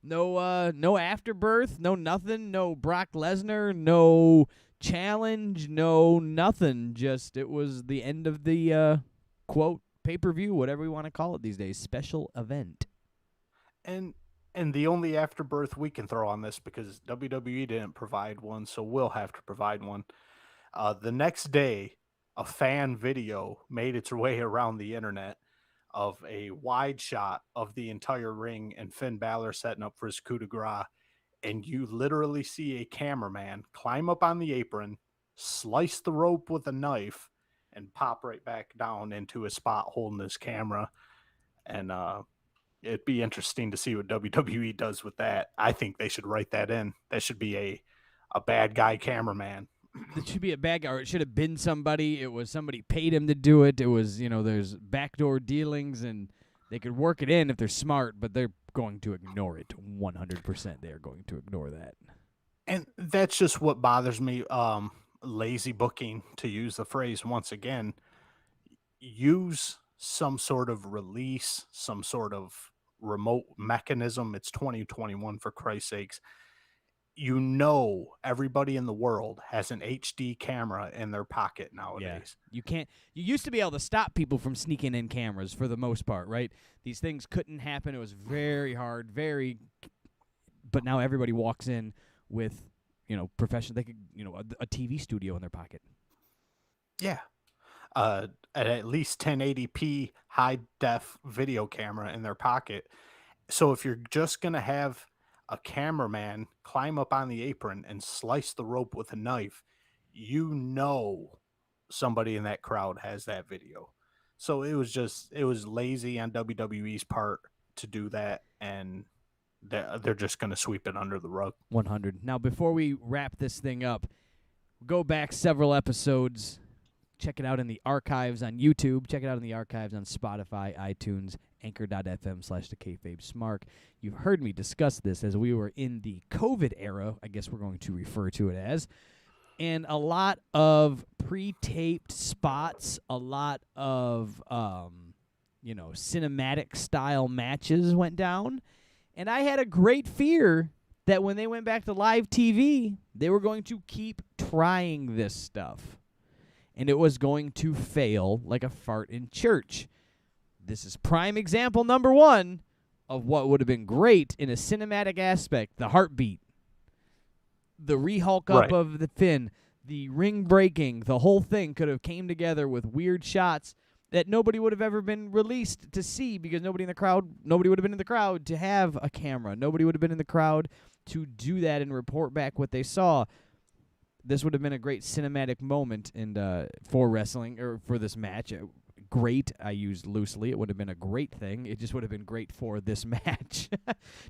Speaker 2: No afterbirth, no nothing, no Brock Lesnar, no challenge, no nothing. Just it was the end of the quote pay-per-view, whatever we want to call it these days, special event.
Speaker 3: And the only afterbirth we can throw on this, because WWE didn't provide one, so we'll have to provide one. The next day, a fan video made its way around the internet of a wide shot of the entire ring and Finn Balor setting up for his coup de grace. And you literally see a cameraman climb up on the apron, slice the rope with a knife, and pop right back down into his spot holding his camera. And it'd be interesting to see what WWE does with that. I think they should write that in. That should be a bad guy cameraman.
Speaker 2: It should be a bad guy, or it should have been somebody. It was somebody paid him to do it. It was, there's backdoor dealings, and they could work it in if they're smart, but they're going to ignore it 100%. They are going to ignore that.
Speaker 3: And that's just what bothers me. Lazy booking, to use the phrase once again. Use some sort of release, some sort of remote mechanism. It's 2021, for Christ's sakes. Everybody in the world has an HD camera in their pocket nowadays.
Speaker 2: Yeah. You used to be able to stop people from sneaking in cameras for the most part, right? These things couldn't happen. It was very hard, but now everybody walks in with, professional, they could, a TV studio in their pocket.
Speaker 3: Yeah. At least 1080p high def video camera in their pocket. So if you're just going to have a cameraman climb up on the apron and slice the rope with a knife, somebody in that crowd has that video. So it was lazy on WWE's part to do that, and they're just going to sweep it under the rug.
Speaker 2: 100. Now, before we wrap this thing up, go back several episodes. Check it out in the archives on YouTube. Check it out in the archives on Spotify, iTunes, anchor.fm/thekayfabesmark. You've heard me discuss this as we were in the COVID era, I guess we're going to refer to it as. And a lot of pre-taped spots, a lot of, cinematic-style matches went down. And I had a great fear that when they went back to live TV, they were going to keep trying this stuff. And it was going to fail like a fart in church. This is prime example number one of what would have been great in a cinematic aspect. The heartbeat, the re-hulk up of the Finn, the ring breaking, the whole thing could have came together with weird shots that nobody would have ever been released to see, because nobody would have been in the crowd to have a camera. Nobody would have been in the crowd to do that and report back what they saw. This would have been a great cinematic moment for wrestling, or for this match. Great, I used loosely. It would have been a great thing. It just would have been great for this match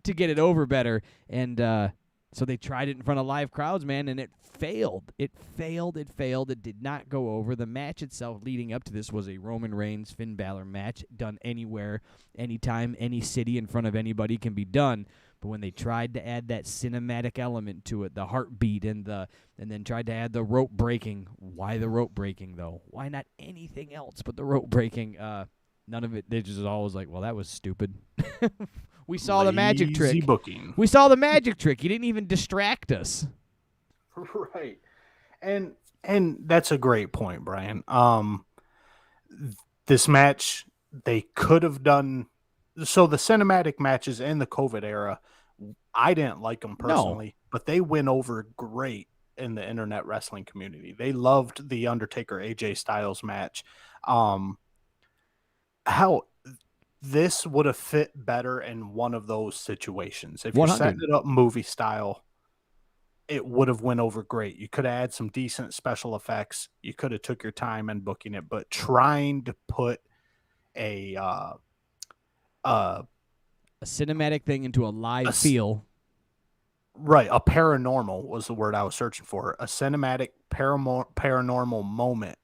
Speaker 2: to get it over better. And so they tried it in front of live crowds, man, and it failed. It failed. It did not go over. The match itself leading up to this was a Roman Reigns, Finn Balor match, done anywhere, anytime, any city, in front of anybody can be done. But when they tried to add that cinematic element to it, the heartbeat and then tried to add the rope breaking. Why the rope breaking, though? Why not anything else but the rope breaking? None of it. They just always like, well, that was stupid. We saw the magic trick.
Speaker 3: Booking.
Speaker 2: We saw the magic trick. You didn't even distract us.
Speaker 3: Right. And that's a great point, Brian. This match, they could have done. So the cinematic matches in the COVID era, I didn't like them personally, but they went over great in the internet wrestling community. They loved the Undertaker AJ Styles match. How this would have fit better in one of those situations. If you set it up movie style, it would have went over great. You could have had some decent special effects. You could have took your time in booking it, but trying to put a
Speaker 2: cinematic thing into a live feel.
Speaker 3: Right, a paranormal was the word I was searching for. A cinematic paranormal moment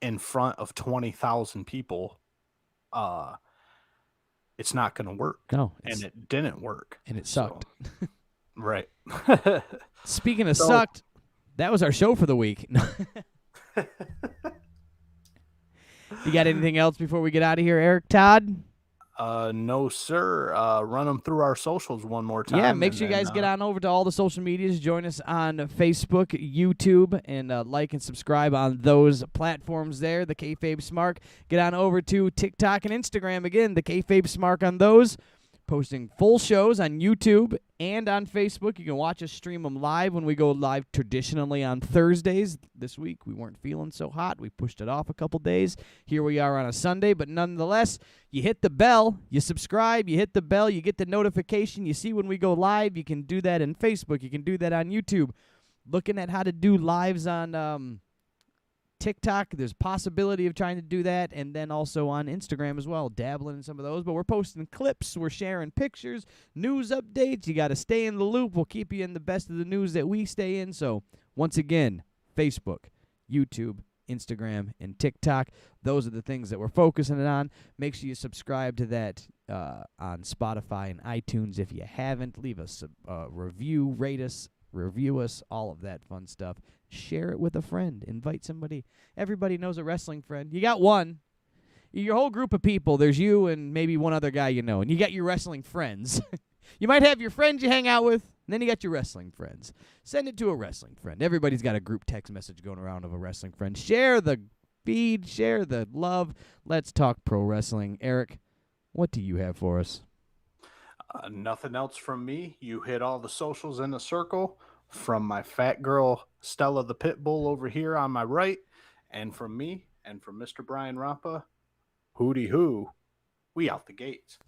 Speaker 3: in front of 20,000 people, it's not going to work.
Speaker 2: No.
Speaker 3: And it didn't work.
Speaker 2: And it sucked.
Speaker 3: So, right.
Speaker 2: Speaking of sucked, that was our show for the week. You got anything else before we get out of here, Eric Todd?
Speaker 3: No, sir. Run them through our socials one more time.
Speaker 2: Yeah, make sure you guys get on over to all the social medias. Join us on Facebook, YouTube, and like and subscribe on those platforms there, the KayFabe Smark. Get on over to TikTok and Instagram. Again, the KayFabe Smark on those. Posting full shows on YouTube and on Facebook. You can watch us stream them live when we go live traditionally on Thursdays. This week, we weren't feeling so hot. We pushed it off a couple days. Here we are on a Sunday, but nonetheless, you hit the bell, you subscribe, you hit the bell, you get the notification, you see when we go live. You can do that on Facebook. You can do that on YouTube. Looking at how to do lives on TikTok, there's possibility of trying to do that, and then also on Instagram as well, dabbling in some of those. But we're posting clips, we're sharing pictures, news updates. You got to stay in the loop. We'll keep you in the best of the news that we stay in. So once again, Facebook, YouTube, Instagram, and TikTok. Those are the things that we're focusing on. Make sure you subscribe to that on Spotify and iTunes if you haven't. Leave us a review, rate us, review us, all of that fun stuff. Share it with a friend. Invite somebody. Everybody knows a wrestling friend. You got one. Your whole group of people, there's you and maybe one other guy you know, and you got your wrestling friends. You might have your friends you hang out with, and then you got your wrestling friends. Send it to a wrestling friend. Everybody's got a group text message going around of a wrestling friend. Share the feed. Share the love. Let's talk pro wrestling. Eric, what do you have for us?
Speaker 3: Nothing else from me. You hit all the socials in a circle. From my fat girl Stella the Pitbull over here on my right, and from me and from Mr. Brian Rampa, hooty hoo, we out the gates.